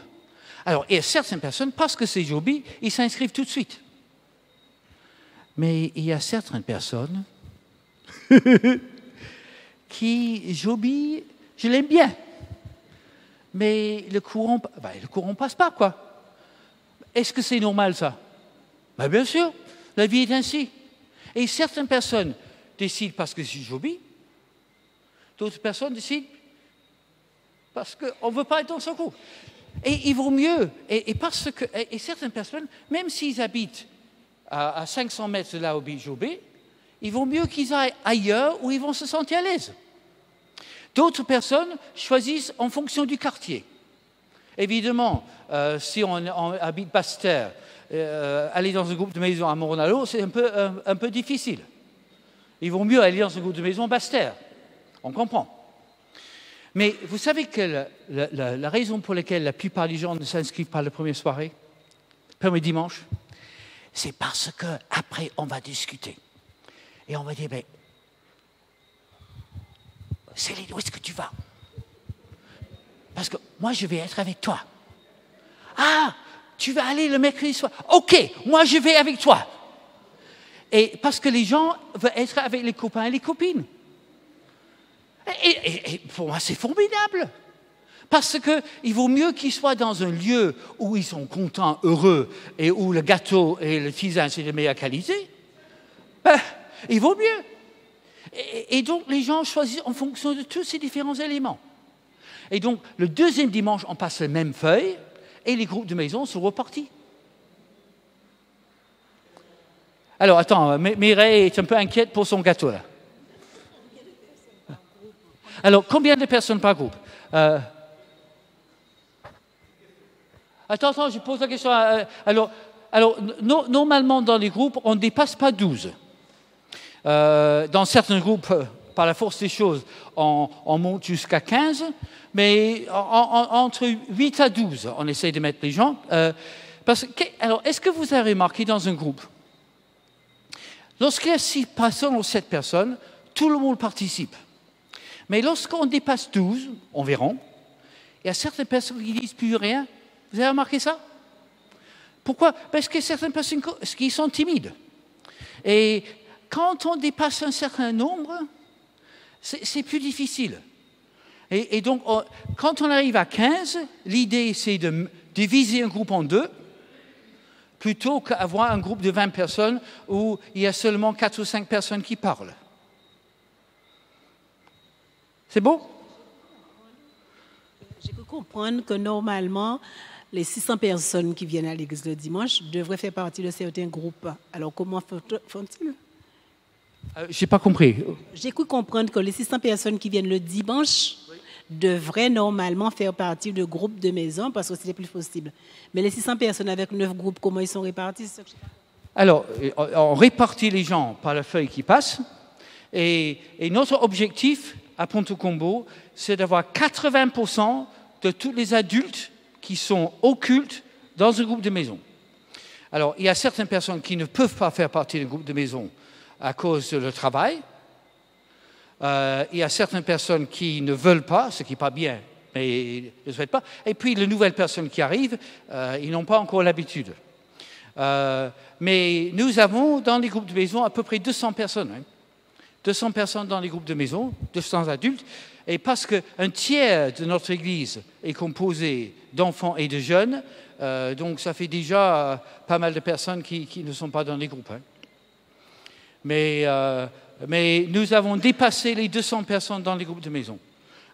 Alors il y a certaines personnes, parce que c'est Joby, ils s'inscrivent tout de suite. Mais il y a certaines personnes qui, Joby, je l'aime bien. Mais le courant passe pas, quoi. Est-ce que c'est normal, ça? Ben, bien sûr, la vie est ainsi. Et certaines personnes décident parce que c'est Joby, d'autres personnes décident parce qu'on ne veut pas être dans son groupe. Et il vaut mieux, et certaines personnes, même s'ils habitent à 500 mètres de là où habite Joby, il vaut mieux qu'ils aillent ailleurs où ils vont se sentir à l'aise. D'autres personnes choisissent en fonction du quartier. Évidemment, si on habite Basse-Terre, aller dans un groupe de maisons à Moronalo, c'est un peu difficile. Il vaut mieux aller dans un groupe de maisons Basse-Terre. On comprend. Mais vous savez que la raison pour laquelle la plupart des gens ne s'inscrivent pas la première soirée, le premier dimanche, c'est parce qu'après, on va discuter. Et on va dire, Céline, où est-ce que tu vas? Parce que moi, je vais être avec toi. Ah, tu vas aller le mercredi soir. OK, moi, je vais avec toi. Et parce que les gens veulent être avec les copains et les copines. Et pour moi, c'est formidable. Parce qu'il vaut mieux qu'ils soient dans un lieu où ils sont contents, heureux, et où le gâteau et le tisane, c'est de meilleure qualité. Il vaut mieux. Et donc, les gens choisissent en fonction de tous ces différents éléments. Et donc, le deuxième dimanche, on passe les mêmes feuilles, et les groupes de maison sont repartis. Alors, attends, Mireille est un peu inquiète pour son gâteau, là. Alors, combien de personnes par groupe? Attends, je pose la question. Alors, normalement, dans les groupes, on ne dépasse pas 12. Dans certains groupes, par la force des choses, on monte jusqu'à 15, mais entre 8 à 12, on essaie de mettre les gens. Alors, est-ce que vous avez remarqué dans un groupe, lorsqu'il y a 6 personnes ou 7 personnes, tout le monde participe. Mais lorsqu'on dépasse 12, environ, il y a certaines personnes qui ne disent plus rien. Vous avez remarqué ça? Pourquoi? Parce qu'il y a certaines personnes qui sont timides. Et quand on dépasse un certain nombre, c'est plus difficile. Et donc, quand on arrive à 15, l'idée, c'est de diviser un groupe en deux, plutôt qu'avoir un groupe de 20 personnes où il y a seulement 4 ou 5 personnes qui parlent. C'est bon? J'ai pu comprendre que normalement, les 600 personnes qui viennent à l'église le dimanche devraient faire partie de certains groupes. Alors, comment font-ils? Je n'ai pas compris. J'ai cru comprendre que les 600 personnes qui viennent le dimanche devraient normalement faire partie de groupes de maison parce que c'était plus possible. Mais les 600 personnes avec 9 groupes, comment ils sont répartis? Alors, on répartit les gens par la feuille qui passe. Et notre objectif à Ponto Combo, c'est d'avoir 80% de tous les adultes qui sont au culte dans un groupe de maison. Alors, il y a certaines personnes qui ne peuvent pas faire partie d'un groupe de maison à cause de leur travail. Il y a certaines personnes qui ne veulent pas, ce qui n'est pas bien, mais ne souhaitent pas. Et puis, les nouvelles personnes qui arrivent, ils n'ont pas encore l'habitude. Mais nous avons dans les groupes de maison à peu près 200 personnes. 200 personnes dans les groupes de maison, 200 adultes. Et parce qu'un tiers de notre église est composé d'enfants et de jeunes, donc ça fait déjà pas mal de personnes qui ne sont pas dans les groupes. Mais nous avons dépassé les 200 personnes dans les groupes de maison.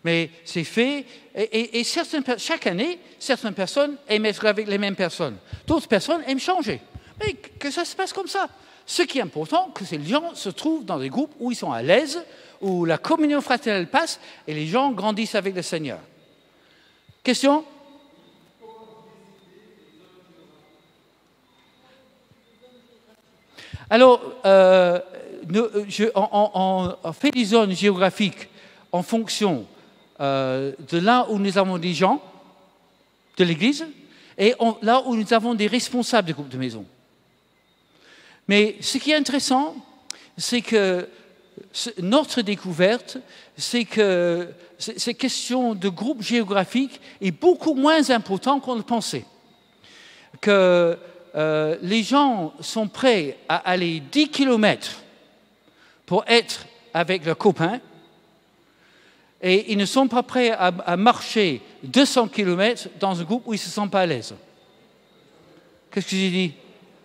Mais c'est fait. Et chaque année, certaines personnes aiment être avec les mêmes personnes. D'autres personnes aiment changer. Mais que ça se passe comme ça. Ce qui est important, c'est que les gens se trouvent dans des groupes où ils sont à l'aise, où la communion fraternelle passe et les gens grandissent avec le Seigneur. Question? Alors, on fait des zones géographiques en fonction de là où nous avons des gens de l'Église et là où nous avons des responsables de groupes de maison. Mais ce qui est intéressant, c'est que notre découverte, c'est que cette question de groupe géographique est beaucoup moins importante qu'on le pensait. Que les gens sont prêts à aller 10 km pour être avec leurs copains et ils ne sont pas prêts à marcher 200 km dans un groupe où ils ne se sentent pas à l'aise. Qu'est-ce que j'ai dit?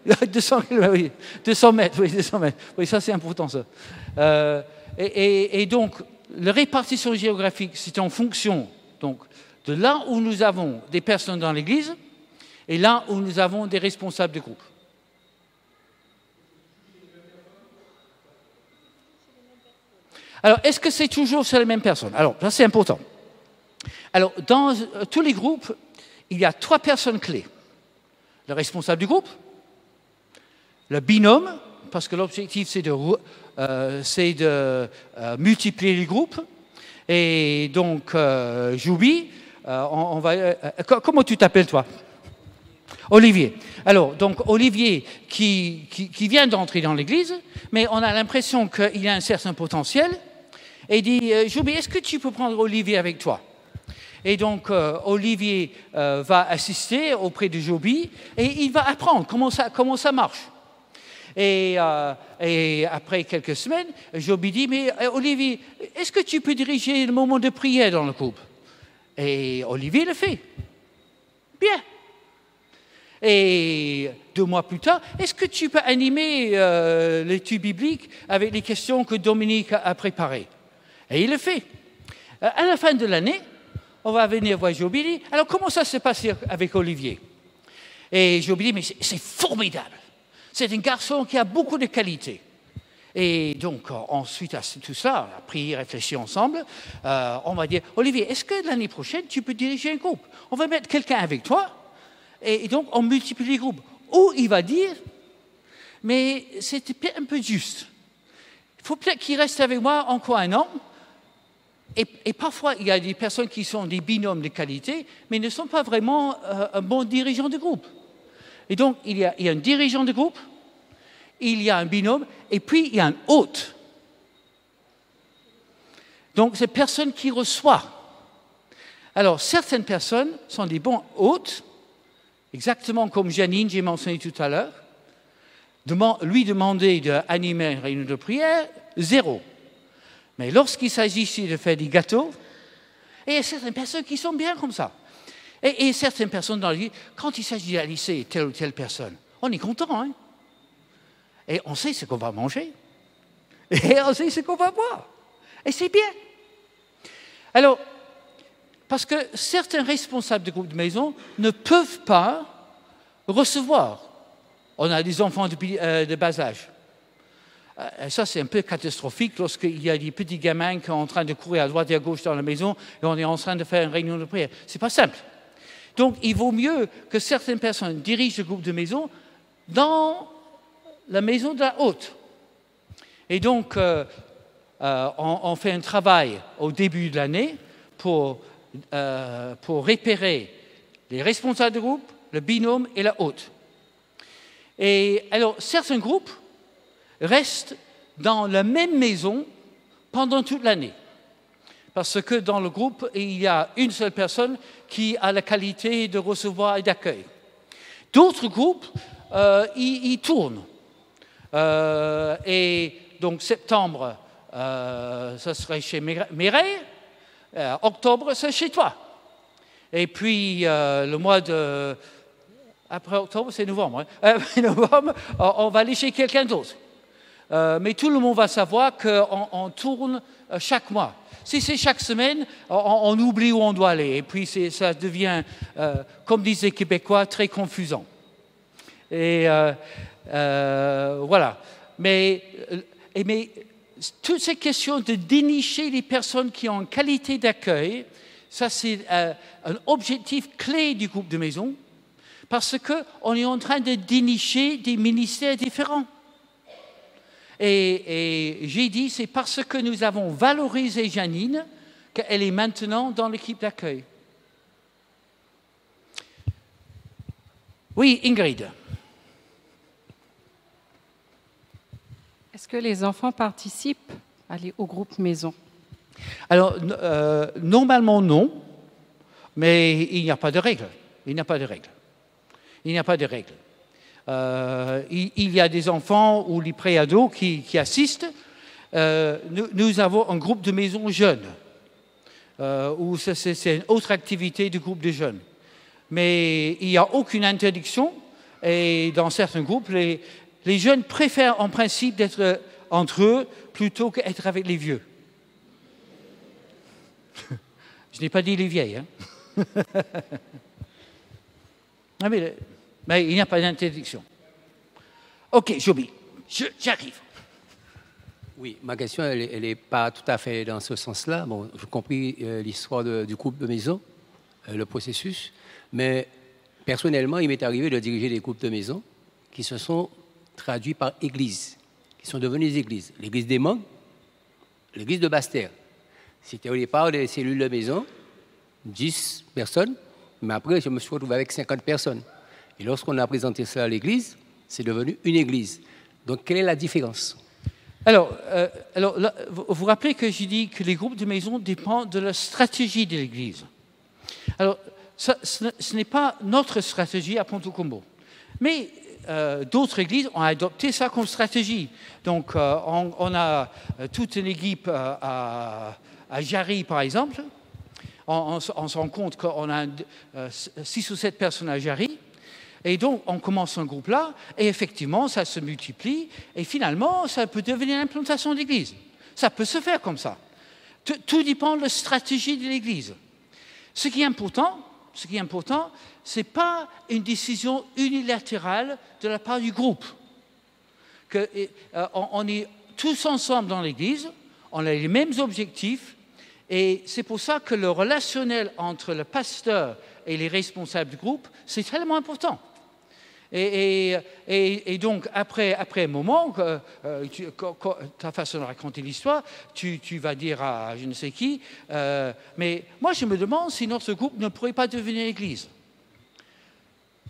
200 km, oui. 200 mètres, oui, 200 mètres. Oui, ça c'est important, ça. Et donc, la répartition géographique, c'est en fonction donc, de là où nous avons des personnes dans l'Église et là où nous avons des responsables de groupe. Alors, est-ce que c'est toujours sur les mêmes personnes? Alors, ça c'est important. Alors, dans tous les groupes, il y a 3 personnes clés. Le responsable du groupe, le binôme, parce que l'objectif c'est de multiplier les groupes. Et donc, Joubi, comment tu t'appelles toi? Olivier. Alors, donc Olivier qui vient d'entrer dans l'église, mais on a l'impression qu'il a un certain potentiel. Et il dit, Joubi, est-ce que tu peux prendre Olivier avec toi? Et donc, Olivier va assister auprès de Joby et il va apprendre comment ça marche. Et après quelques semaines, Joby dit, mais Olivier, est-ce que tu peux diriger le moment de prière dans le groupe? Et Olivier le fait. Bien. Et 2 mois plus tard, est-ce que tu peux animer l'étude biblique avec les questions que Dominique a préparées? Et il le fait. À la fin de l'année, on va venir voir Joby et dire, alors comment ça s'est passé avec Olivier? Et Joby dit, mais c'est formidable. C'est un garçon qui a beaucoup de qualités. Et donc, ensuite à tout ça, on a prié, réfléchi ensemble, on va dire, Olivier, est-ce que l'année prochaine, tu peux diriger un groupe? On va mettre quelqu'un avec toi, et donc on multiplie les groupes. Ou il va dire, mais c'était peut-être un peu juste. Il faut peut-être qu'il reste avec moi encore 1 an. Et parfois, il y a des personnes qui sont des binômes de qualité, mais ne sont pas vraiment un bon dirigeant de groupe. Et donc, il y a un dirigeant de groupe, il y a un binôme, et puis il y a un hôte. Donc, c'est personne qui reçoit. Alors, certaines personnes sont des bons hôtes, exactement comme Janine, j'ai mentionné tout à l'heure. Lui demander d'animer une réunion de prière, 0. Mais lorsqu'il s'agit ici de faire des gâteaux, Et il y a certaines personnes qui sont bien comme ça. Et certaines personnes dans la vie, quand il s'agit d'aller telle ou telle personne, on est content, hein? Et on sait ce qu'on va manger. Et on sait ce qu'on va boire. Et c'est bien. Alors, parce que certains responsables de groupes de maison ne peuvent pas recevoir. On a des enfants de bas âge. Ça, c'est un peu catastrophique lorsqu'il y a des petits gamins qui sont en train de courir à droite et à gauche dans la maison et on est en train de faire une réunion de prière. Ce n'est pas simple. Donc, il vaut mieux que certaines personnes dirigent le groupe de maison dans la maison de la haute. Et donc, on fait un travail au début de l'année pour repérer les responsables de groupe, le binôme et la haute. Et alors, certains groupes restent dans la même maison pendant toute l'année. Parce que dans le groupe, il y a une seule personne qui a la qualité de recevoir et d'accueil. D'autres groupes, ils tournent. Et donc, septembre, ça serait chez Mireille. Octobre, c'est chez toi. Et puis, le mois de... Après octobre, c'est novembre. Hein? Novembre, on va aller chez quelqu'un d'autre. Mais tout le monde va savoir qu'on tourne chaque mois. Si c'est chaque semaine, on oublie où on doit aller. Et puis, ça devient, comme disent les Québécois, très confusant. Et voilà. Mais toutes ces questions de dénicher les personnes qui ont une qualité d'accueil, ça c'est un objectif clé du groupe de maison, parce qu'on est en train de dénicher des ministères différents. Et j'ai dit, c'est parce que nous avons valorisé Janine qu'elle est maintenant dans l'équipe d'accueil. Oui, Ingrid. Est-ce que les enfants participent au groupe maison? Alors, normalement, non, mais il n'y a pas de règle. Il n'y a pas de règle. Il n'y a pas de règle. Il y a des enfants ou les préados qui assistent. Nous avons un groupe de maison jeunes, où c'est une autre activité du groupe de jeunes. Mais il n'y a aucune interdiction, et dans certains groupes, les jeunes préfèrent en principe d'être entre eux plutôt qu'être avec les vieux. Je n'ai pas dit les vieilles. Hein? Ah, mais il n'y a pas d'interdiction. Ok, Joby, j'arrive. Oui, ma question, elle n'est pas tout à fait dans ce sens-là. Bon, j'ai compris l'histoire du groupe de maison, le processus, mais personnellement, il m'est arrivé de diriger des groupes de maison qui se sont traduits par églises, qui sont devenus des églises. L'église des Mangues, l'église de Basse-Terre. C'était au départ des cellules de maison, 10 personnes, mais après, je me suis retrouvé avec 50 personnes. Et lorsqu'on a présenté ça à l'église, c'est devenu une église. Donc, quelle est la différence? Alors là, vous vous rappelez que j'ai dit que les groupes de maison dépendent de la stratégie de l'église. Alors, ce n'est pas notre stratégie à Ponto-Combo. Mais d'autres églises ont adopté ça comme stratégie. Donc, on a toute une équipe à Jarry, par exemple. On se rend compte qu'on a 6 ou 7 personnes à Jarry. Et donc, on commence un groupe là, et effectivement, ça se multiplie, et finalement, ça peut devenir l'implantation d'église. Ça peut se faire comme ça. Tout dépend de la stratégie de l'église. Ce qui est important, ce n'est pas une décision unilatérale de la part du groupe. On est tous ensemble dans l'église, on a les mêmes objectifs, et c'est pour ça que le relationnel entre le pasteur et les responsables du groupe, c'est tellement important. Et donc, après un moment, ta façon de raconter l'histoire, tu vas dire à je ne sais qui, mais moi je me demande si notre groupe ne pourrait pas devenir église.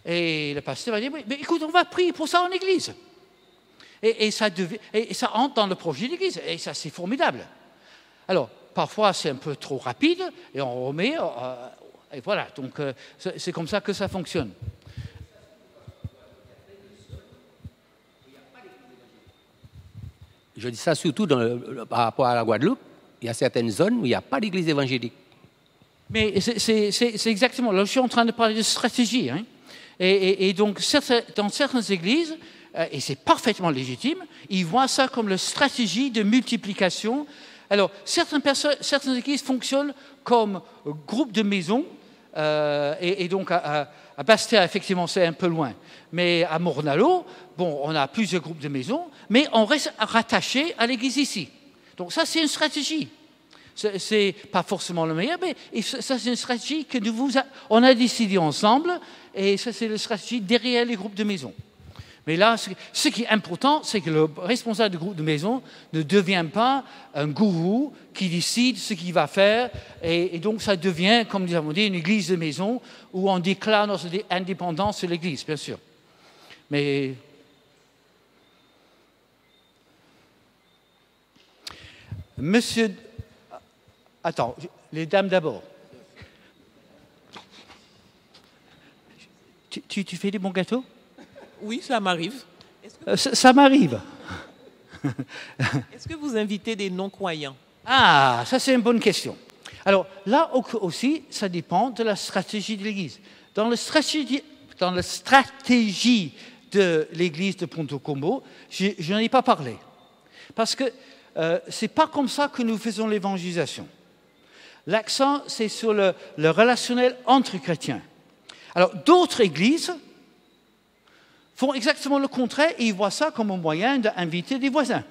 Et le pasteur va dire, mais écoute, on va prier pour ça en église. Et ça entre dans le projet d'église, et ça c'est formidable. Alors, parfois c'est un peu trop rapide, et on remet, et voilà, donc c'est comme ça que ça fonctionne. Je dis ça surtout par rapport à la Guadeloupe. Il y a certaines zones où il n'y a pas d'église évangélique. Mais c'est exactement, là je suis en train de parler de stratégie. Hein. Et donc, dans certaines églises, et c'est parfaitement légitime, ils voient ça comme la stratégie de multiplication. Alors, certaines églises fonctionnent comme groupe de maisons, et donc à Bastia, effectivement, c'est un peu loin. Mais à Mornalo, bon, on a plusieurs groupes de maisons, mais on reste rattaché à l'église ici. Donc ça, c'est une stratégie. C'est pas forcément le meilleur, mais ça, c'est une stratégie que on a décidé ensemble, et ça, c'est la stratégie derrière les groupes de maisons. Mais là, ce qui est important, c'est que le responsable du groupe de maison ne devient pas un gourou qui décide ce qu'il va faire. Et donc, ça devient, comme nous avons dit, une église de maison où on déclare notre indépendance sur l'église, bien sûr. Mais monsieur... Attends, les dames d'abord. Tu fais des bons gâteaux? Oui, ça m'arrive. Ça m'arrive. Est-ce que vous invitez des non-croyants? Ah, ça c'est une bonne question. Alors là aussi, ça dépend de la stratégie de l'Église. Dans la stratégie de l'Église de Ponto Combo, je n'en ai pas parlé. Parce que ce n'est pas comme ça que nous faisons l'évangélisation. L'accent, c'est sur le relationnel entre chrétiens. Alors, d'autres églises font exactement le contraire et ils voient ça comme un moyen d'inviter des voisins.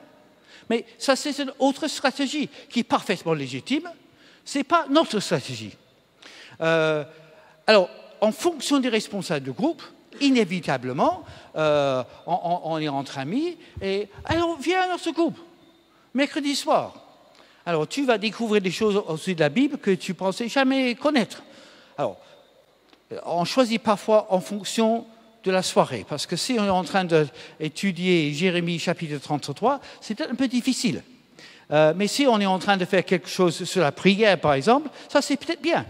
Mais ça, c'est une autre stratégie qui est parfaitement légitime. Ce n'est pas notre stratégie. Alors, en fonction des responsables de groupe, inévitablement, on est entre amis et alors viens à notre groupe, mercredi soir. Alors, tu vas découvrir des choses au sujet de la Bible que tu ne pensais jamais connaître. Alors, on choisit parfois en fonction de la soirée, parce que si on est en train d'étudier Jérémie chapitre 33, c'est peut-être un peu difficile. Mais si on est en train de faire quelque chose sur la prière, par exemple, ça c'est peut-être bien.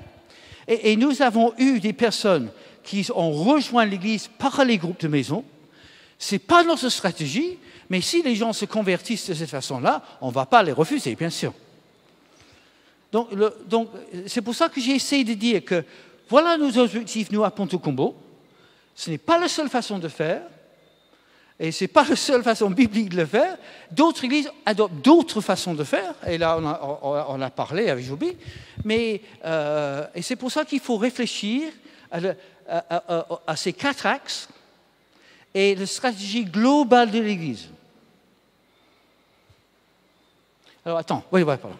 Et nous avons eu des personnes qui ont rejoint l'Église par les groupes de maison. Ce n'est pas notre stratégie, mais si les gens se convertissent de cette façon-là, on ne va pas les refuser, bien sûr. Donc c'est pour ça que j'ai essayé de dire que voilà nos objectifs, nous, à Ponto Combo. Ce n'est pas la seule façon de faire, et ce n'est pas la seule façon biblique de le faire. D'autres églises adoptent d'autres façons de faire, et là, on a parlé avec Joby, mais et c'est pour ça qu'il faut réfléchir à ces 4 axes et la stratégie globale de l'Église. Alors, attends, oui, pardon.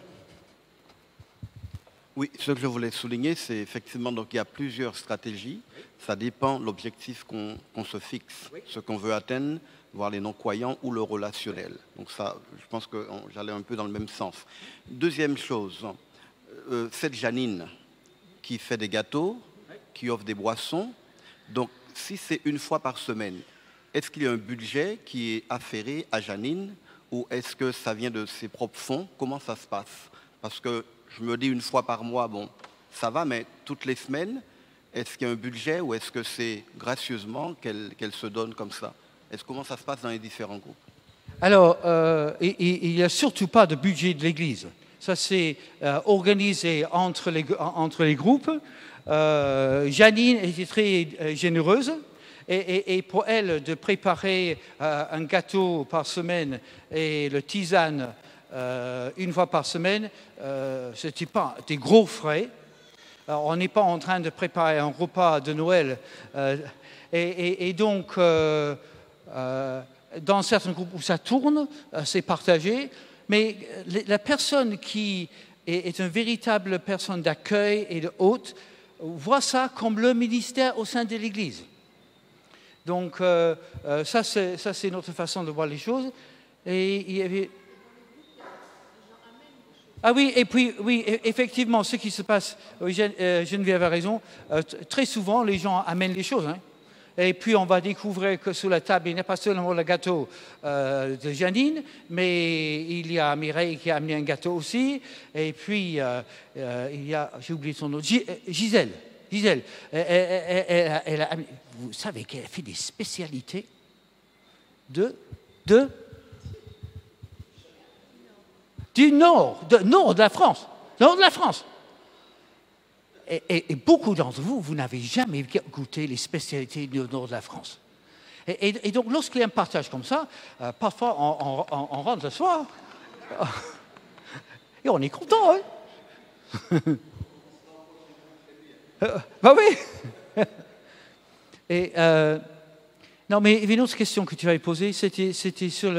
Oui, ce que je voulais souligner, c'est effectivement donc il y a plusieurs stratégies. Ça dépend de l'objectif qu'on se fixe, ce qu'on veut atteindre, voir les non-croyants ou le relationnel. Donc ça, je pense que j'allais un peu dans le même sens. Deuxième chose, cette Janine qui fait des gâteaux, qui offre des boissons. Donc si c'est une fois par semaine, est-ce qu'il y a un budget qui est afféré à Janine ou est-ce que ça vient de ses propres fonds? Comment ça se passe? Parce que je me dis une fois par mois, bon, ça va, mais toutes les semaines, est-ce qu'il y a un budget ou est-ce que c'est gracieusement qu'elle se donne comme ça? Comment ça se passe dans les différents groupes? Alors, il n'y a surtout pas de budget de l'Église. Ça, c'est organisé entre les groupes. Janine était très généreuse. Et pour elle, de préparer un gâteau par semaine et le tisane une fois par semaine, ce n'était pas des gros frais. Alors, on n'est pas en train de préparer un repas de Noël. Et donc, dans certains groupes où ça tourne, c'est partagé. Mais la personne qui est une véritable personne d'accueil et de hôte voit ça comme le ministère au sein de l'Église. Donc, ça, c'est notre façon de voir les choses. Et il y avait... Ah oui, et puis, oui, effectivement, ce qui se passe, Geneviève a raison, très souvent, les gens amènent les choses. Hein. Et puis, on va découvrir que sur la table, il n'y a pas seulement le gâteau de Janine, mais il y a Mireille qui a amené un gâteau aussi. Et puis, il y a, j'ai oublié son nom, Gisèle. Elle a, vous savez qu'elle a fait des spécialités du nord de la France. Nord de la France. et beaucoup d'entre vous, vous n'avez jamais goûté les spécialités du nord de la France. Et donc, lorsqu'il y a un partage comme ça, parfois, on rentre le soir et on est content. Hein. Bah oui. Et non, mais une autre question que tu avais posée, c'était sur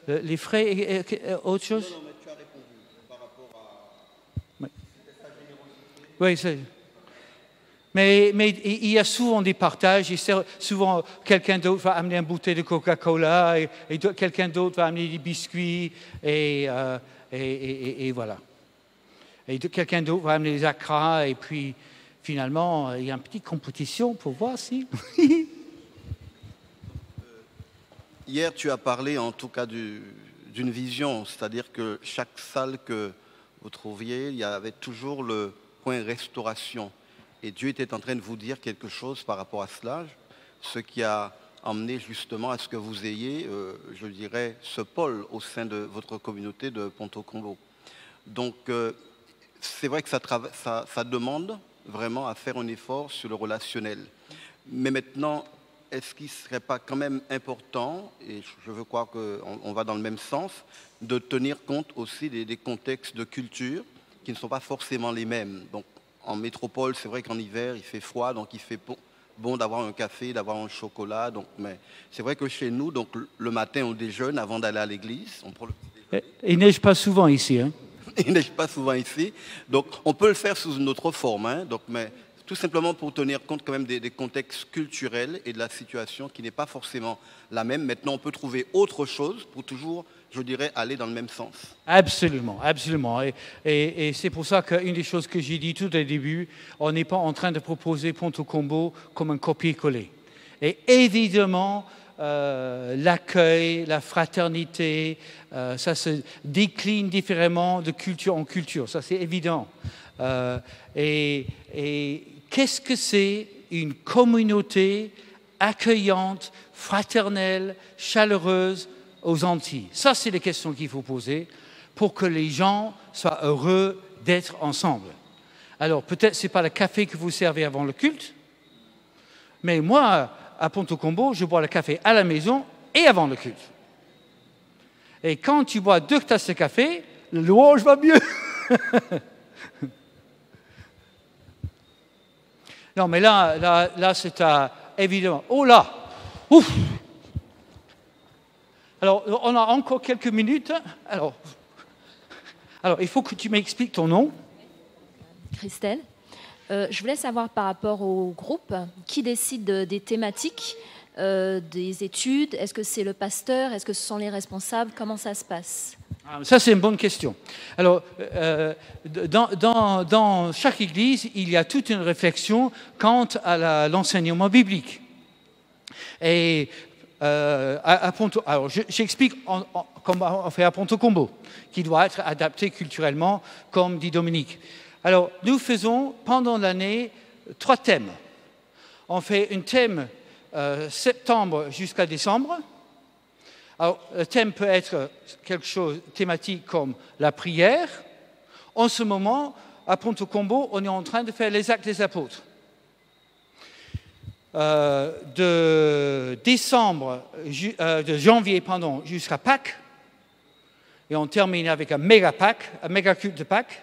les frais et autre chose. Non, mais tu as répondu par rapport à... Oui, oui c'est... Mais il y a souvent des partages, et souvent quelqu'un d'autre va amener une bouteille de Coca-Cola, et quelqu'un d'autre va amener des biscuits, et voilà. Et quelqu'un d'autre va amener des acras, et puis finalement, il y a une petite compétition pour voir si... Hier, tu as parlé en tout cas d'une vision, c'est-à-dire que chaque salle que vous trouviez, il y avait toujours le point restauration. Et Dieu était en train de vous dire quelque chose par rapport à cela, ce qui a emmené justement à ce que vous ayez, je dirais, ce pôle au sein de votre communauté de Ponto Combo. Donc, c'est vrai que ça demande vraiment à faire un effort sur le relationnel. Mais maintenant, est-ce qu'il ne serait pas quand même important, et je veux croire qu'on va dans le même sens, de tenir compte aussi des contextes de culture qui ne sont pas forcément les mêmes. Donc, en métropole, c'est vrai qu'en hiver, il fait froid, donc il fait bon d'avoir un café, d'avoir un chocolat. Donc, mais c'est vrai que chez nous, donc, le matin, on déjeune avant d'aller à l'église. On prend le petit déjeuner. Il neige pas souvent ici. Hein? Il neige pas souvent ici. Donc, on peut le faire sous une autre forme. Hein, donc, mais tout simplement pour tenir compte quand même des contextes culturels et de la situation qui n'est pas forcément la même. Maintenant, on peut trouver autre chose pour toujours, je dirais, aller dans le même sens. Absolument, absolument. Et c'est pour ça qu'une des choses que j'ai dit tout au début, on n'est pas en train de proposer Ponto Combo comme un copier-coller. Et évidemment, l'accueil, la fraternité, ça se décline différemment de culture en culture, ça c'est évident. Et qu'est-ce que c'est une communauté accueillante, fraternelle, chaleureuse aux Antilles? Ça, c'est les questions qu'il faut poser pour que les gens soient heureux d'être ensemble. Alors, peut-être ce n'est pas le café que vous servez avant le culte, mais moi, à Ponto Combo, je bois le café à la maison et avant le culte. Et quand tu bois 2 tasses de café, le louange va mieux. Non, mais là c'est évidemment... Oh là! Ouf! Alors, on a encore quelques minutes. Alors, il faut que tu m'expliques ton nom. Christelle. Je voulais savoir par rapport au groupe, qui décide des thématiques, des études? Est-ce que c'est le pasteur? Est-ce que ce sont les responsables? Comment ça se passe? Ça, c'est une bonne question. Alors, dans chaque église, il y a toute une réflexion quant à l'enseignement biblique. Et à Ponto, alors j'explique comme on fait à Ponto Combo, qui doit être adapté culturellement, comme dit Dominique. Alors, nous faisons pendant l'année 3 thèmes. On fait un thème septembre jusqu'à décembre. Alors, le thème peut être quelque chose thématique comme la prière. En ce moment, à Ponto Combo, on est en train de faire les actes des apôtres. De janvier jusqu'à Pâques, et on termine avec un méga culte de Pâques.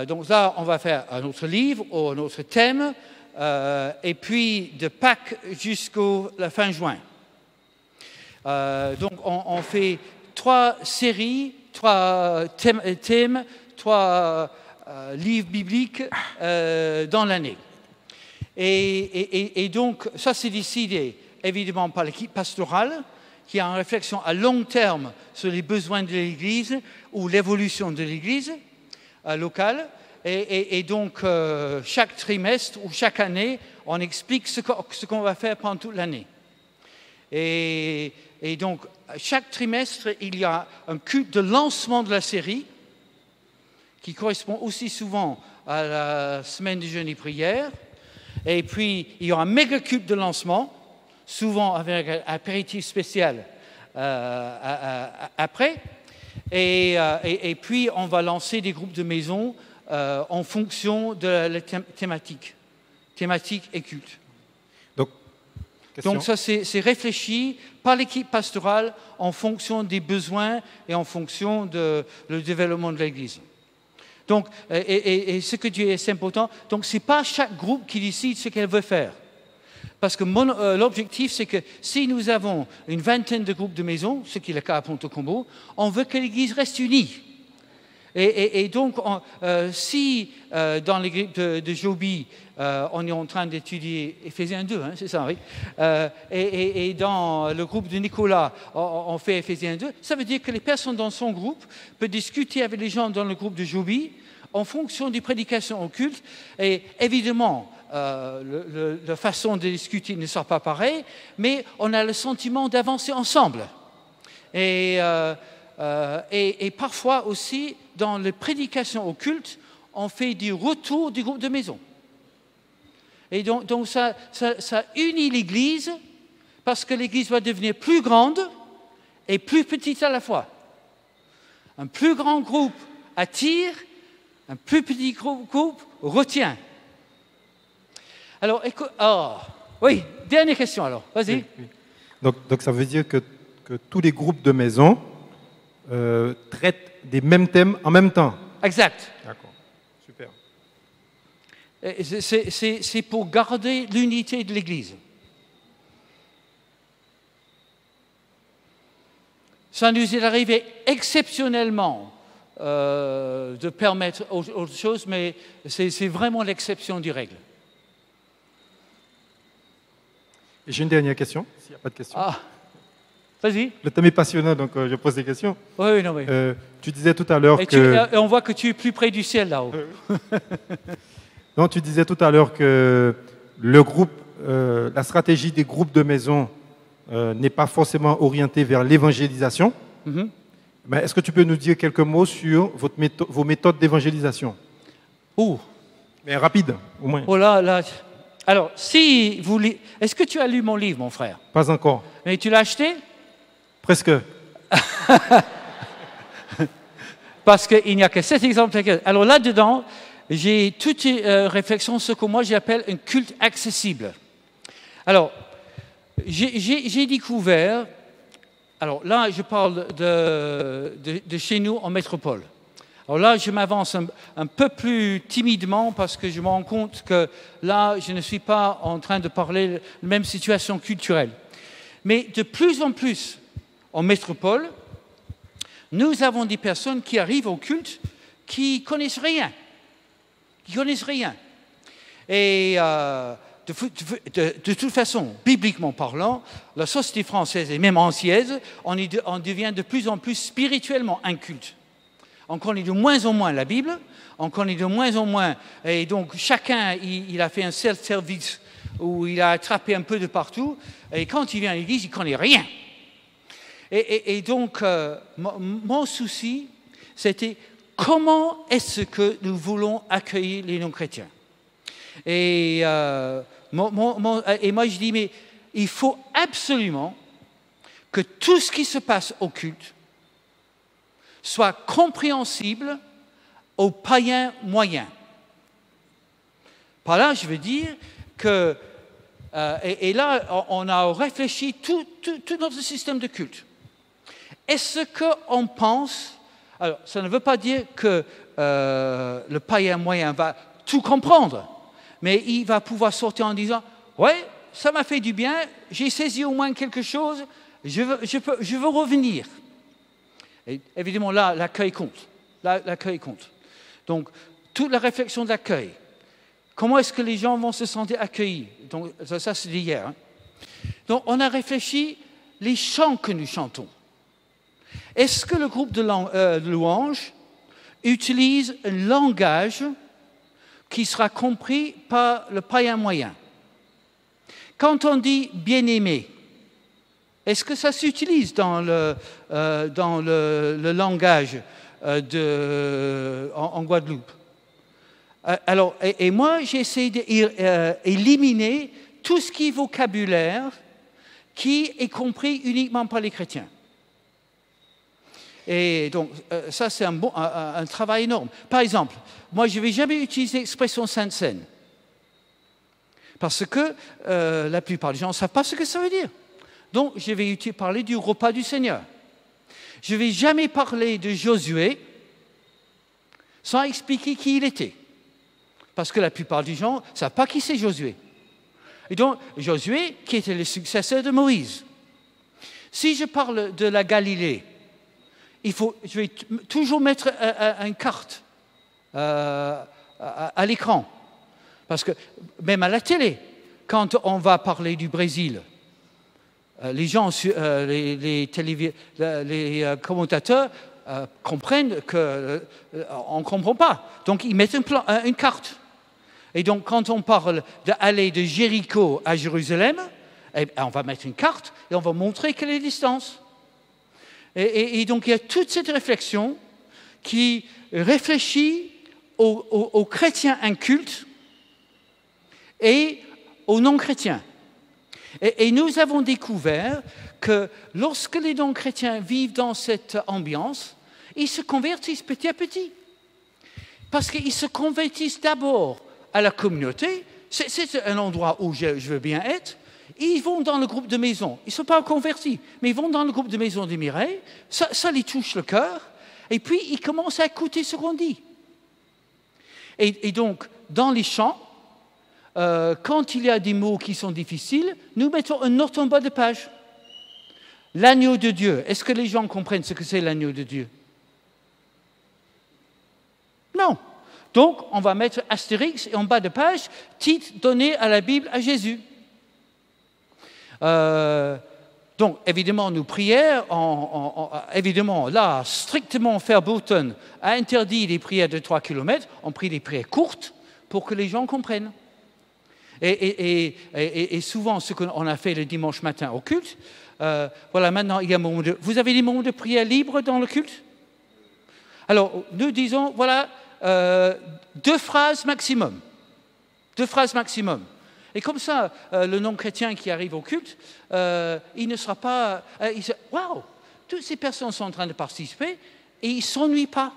Donc là, on va faire un autre livre ou un autre thème, et puis de Pâques jusqu'à la fin juin. Donc on fait 3 séries, 3 thèmes, 3 livres bibliques dans l'année. Et donc, ça c'est décidé évidemment par l'équipe pastorale qui a une réflexion à long terme sur les besoins de l'Église ou l'évolution de l'Église locale. Et donc, chaque trimestre ou chaque année, on explique ce qu'on va faire pendant toute l'année. Et donc, chaque trimestre, il y a un culte de lancement de la série qui correspond aussi souvent à la semaine de jeûne et prière. Et puis, il y aura un méga culte de lancement, souvent avec un apéritif spécial après. Et puis, on va lancer des groupes de maison en fonction de la thématique et culte. Donc ça, c'est réfléchi par l'équipe pastorale en fonction des besoins et en fonction du développement de l'Église. Donc, et ce que tu dis est important. Donc, ce n'est pas chaque groupe qui décide ce qu'elle veut faire. Parce que l'objectif, c'est que si nous avons une vingtaine de groupes de maisons, ce qui est le cas à Ponte-Combo, on veut que l'Église reste unie. Et donc, si dans les groupes de Joby, on est en train d'étudier Éphésiens 2, hein, c'est ça, oui. Et dans le groupe de Nicolas, on fait Éphésiens 2, ça veut dire que les personnes dans son groupe peuvent discuter avec les gens dans le groupe de Joby en fonction des prédications au culte. Et évidemment, la façon de discuter ne sera pas pareille, mais on a le sentiment d'avancer ensemble. Et parfois aussi, dans les prédications au culte, on fait du retour du groupe de maison. Et donc ça unit l'Église, parce que l'Église va devenir plus grande et plus petite à la fois. Un plus grand groupe attire, un plus petit groupe retient. Alors, oui, dernière question alors, vas-y. Oui, oui. Donc ça veut dire que tous les groupes de maisons traitent des mêmes thèmes en même temps. Exact. D'accord, super. C'est pour garder l'unité de l'Église. Ça nous est arrivé exceptionnellement de permettre autre chose, mais c'est vraiment l'exception du règle. Et j'ai une dernière question, s'il n'y a pas de questions. Ah, vas-y. Le thème est passionnant, donc je pose des questions. Oui, non, oui. Tu disais tout à l'heure que... Et on voit que tu es plus près du ciel là-haut. Non, tu disais tout à l'heure que le groupe, la stratégie des groupes de maison n'est pas forcément orientée vers l'évangélisation. Mm-hmm. Mais est-ce que tu peux nous dire quelques mots sur vos méthodes d'évangélisation? Mais rapide, au moins. Oh là. Alors, si vous... Est-ce que tu as lu mon livre, mon frère? Pas encore. Mais tu l'as acheté? Presque. Parce qu'il n'y a que 7 exemples. Alors là-dedans, j'ai toute une réflexion sur ce que moi j'appelle un culte accessible. Alors, j'ai découvert... Alors là, je parle de chez nous en métropole. Alors là, je m'avance un peu plus timidement parce que je me rends compte que là, je ne suis pas en train de parler de la même situation culturelle. Mais de plus en plus, en métropole, nous avons des personnes qui arrivent au culte qui connaissent rien. Et de toute façon, bibliquement parlant, la société française et même ancienne, on devient de plus en plus spirituellement inculte. On connaît de moins en moins la Bible, on connaît de moins en moins, et donc chacun, il a fait un self-service où il a attrapé un peu de partout, et quand il vient à l'église, il ne connaît rien. Et donc, mon souci, c'était comment est-ce que nous voulons accueillir les non-chrétiens. Et moi, je dis, mais il faut absolument que tout ce qui se passe au culte soit compréhensible aux païens moyens. Par là, je veux dire que, et là, on a réfléchi tout notre système de culte. Est-ce qu'on pense, alors ça ne veut pas dire que le païen moyen va tout comprendre, mais il va pouvoir sortir en disant, ouais, ça m'a fait du bien, j'ai saisi au moins quelque chose, je veux revenir. Et évidemment, là, l'accueil compte. L'accueil compte. Donc, toute la réflexion de l'accueil. Comment est-ce que les gens vont se sentir accueillis? Donc, ça c'est d'hier. Hein. Donc, on a réfléchi les chants que nous chantons. Est-ce que le groupe de louanges utilise un langage qui sera compris par le païen moyen? Quand on dit « bien-aimé », est-ce que ça s'utilise dans le langage en Guadeloupe? Alors, et moi, j'ai essayé d'éliminer tout ce qui est vocabulaire qui est compris uniquement par les chrétiens. Et donc, ça, c'est un travail énorme. Par exemple, moi, je ne vais jamais utiliser l'expression Sainte Seine. Parce que la plupart des gens ne savent pas ce que ça veut dire. Donc, je vais parler du repas du Seigneur. Je ne vais jamais parler de Josué sans expliquer qui il était. Parce que la plupart des gens ne savent pas qui c'est Josué. Et donc, Josué, qui était le successeur de Moïse. Si je parle de la Galilée, je vais toujours mettre une carte à l'écran. Parce que même à la télé, quand on va parler du Brésil, les gens, les commentateurs comprennent qu'on ne comprend pas. Donc, ils mettent une carte. Et donc, quand on parle d'aller de Jéricho à Jérusalem, on va mettre une carte et on va montrer quelle est la distance. Et donc, il y a toute cette réflexion qui réfléchit aux chrétiens incultes et aux non-chrétiens. Et nous avons découvert que lorsque les non-chrétiens vivent dans cette ambiance, ils se convertissent petit à petit. Parce qu'ils se convertissent d'abord à la communauté, c'est un endroit où je veux bien être. Ils vont dans le groupe de maison, ils ne sont pas convertis, mais ils vont dans le groupe de maison des Mireilles, ça les touche le cœur, et puis ils commencent à écouter ce qu'on dit. Et donc, dans les chants, quand il y a des mots qui sont difficiles, nous mettons une note en bas de page. L'agneau de Dieu, est-ce que les gens comprennent ce que c'est l'agneau de Dieu? Non. Donc, on va mettre Astérix et en bas de page, titre donné à la Bible à Jésus. Donc, évidemment, nos prières, évidemment, là, strictement, Fairbolton a interdit les prières de 3 km, on prie des prières courtes pour que les gens comprennent. Et souvent, ce qu'on a fait le dimanche matin au culte, voilà, maintenant, il y a un moment de... Vous avez des moments de prière libres dans le culte? Alors, nous disons, voilà, 2 phrases maximum. 2 phrases maximum. Et comme ça, le non-chrétien qui arrive au culte, il ne sera pas... il se waouh, toutes ces personnes sont en train de participer et ils ne s'ennuient pas.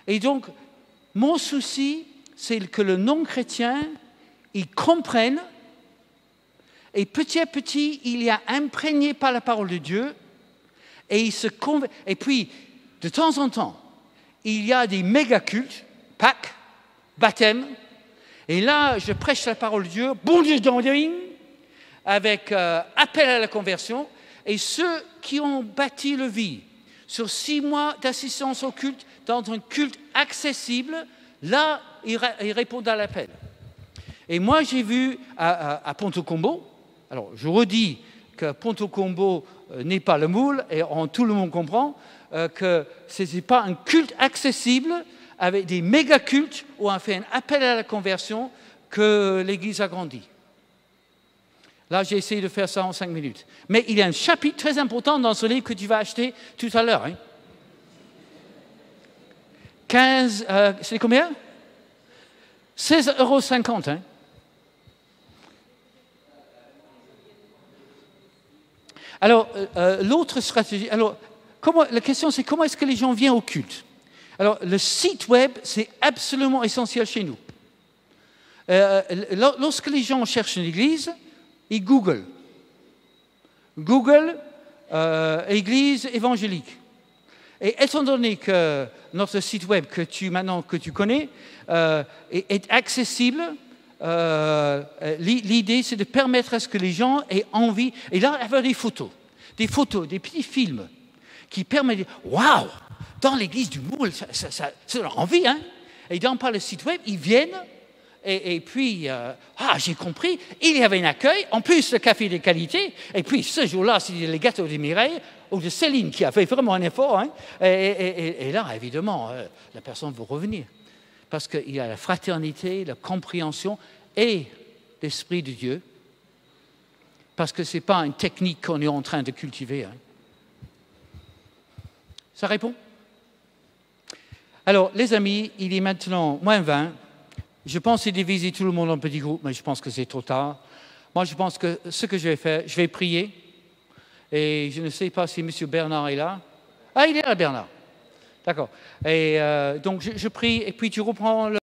Et donc, mon souci, c'est que le non-chrétien, il comprenne et petit à petit, il y a imprégné par la parole de Dieu et il se convainc. Et puis, de temps en temps, il y a des méga-cultes, Pâques, baptême, et là, je prêche la parole de Dieu, bon Dieu d'Andrine, avec appel à la conversion, et ceux qui ont bâti le vie sur 6 mois d'assistance au culte, dans un culte accessible, là, ils répondent à l'appel. Et moi, j'ai vu à Ponto Combo, alors je redis que Ponto Combo n'est pas le moule, et tout le monde comprend que ce n'est pas un culte accessible, avec des méga-cultes où on fait un appel à la conversion que l'Église a grandi. Là, j'ai essayé de faire ça en 5 minutes. Mais il y a un chapitre très important dans ce livre que tu vas acheter tout à l'heure. Hein. 15, c'est combien? 16,50 €. Hein. Alors, l'autre stratégie... Alors, la question, c'est comment est-ce que les gens viennent au culte? Alors, le site web, c'est absolument essentiel chez nous. Lorsque les gens cherchent une église, ils googlent. Google, église évangélique. Et étant donné que notre site web, que tu connais, est accessible, l'idée, c'est de permettre à ce que les gens aient envie, et là, avoir des photos, des petits films qui permettent de dire « Waouh !» Dans l'église du Moule, ça leur envie, hein. Et par le site web, ils viennent, et puis, j'ai compris, il y avait un accueil, en plus le café de qualité, et puis ce jour-là, c'est les gâteaux de Mireille, ou de Céline qui a fait vraiment un effort, hein. Et là, évidemment, la personne veut revenir. Parce qu'il y a la fraternité, la compréhension et l'Esprit de Dieu. Parce que ce n'est pas une technique qu'on est en train de cultiver. Hein. Ça répond? Alors, les amis, il est maintenant moins 20. Je pense diviser tout le monde en petits groupes, mais je pense que c'est trop tard. Moi, je pense que ce que je vais faire, je vais prier. Et je ne sais pas si M. Bernard est là. Ah, il est là, Bernard. D'accord. Et donc, je prie, et puis tu reprends le...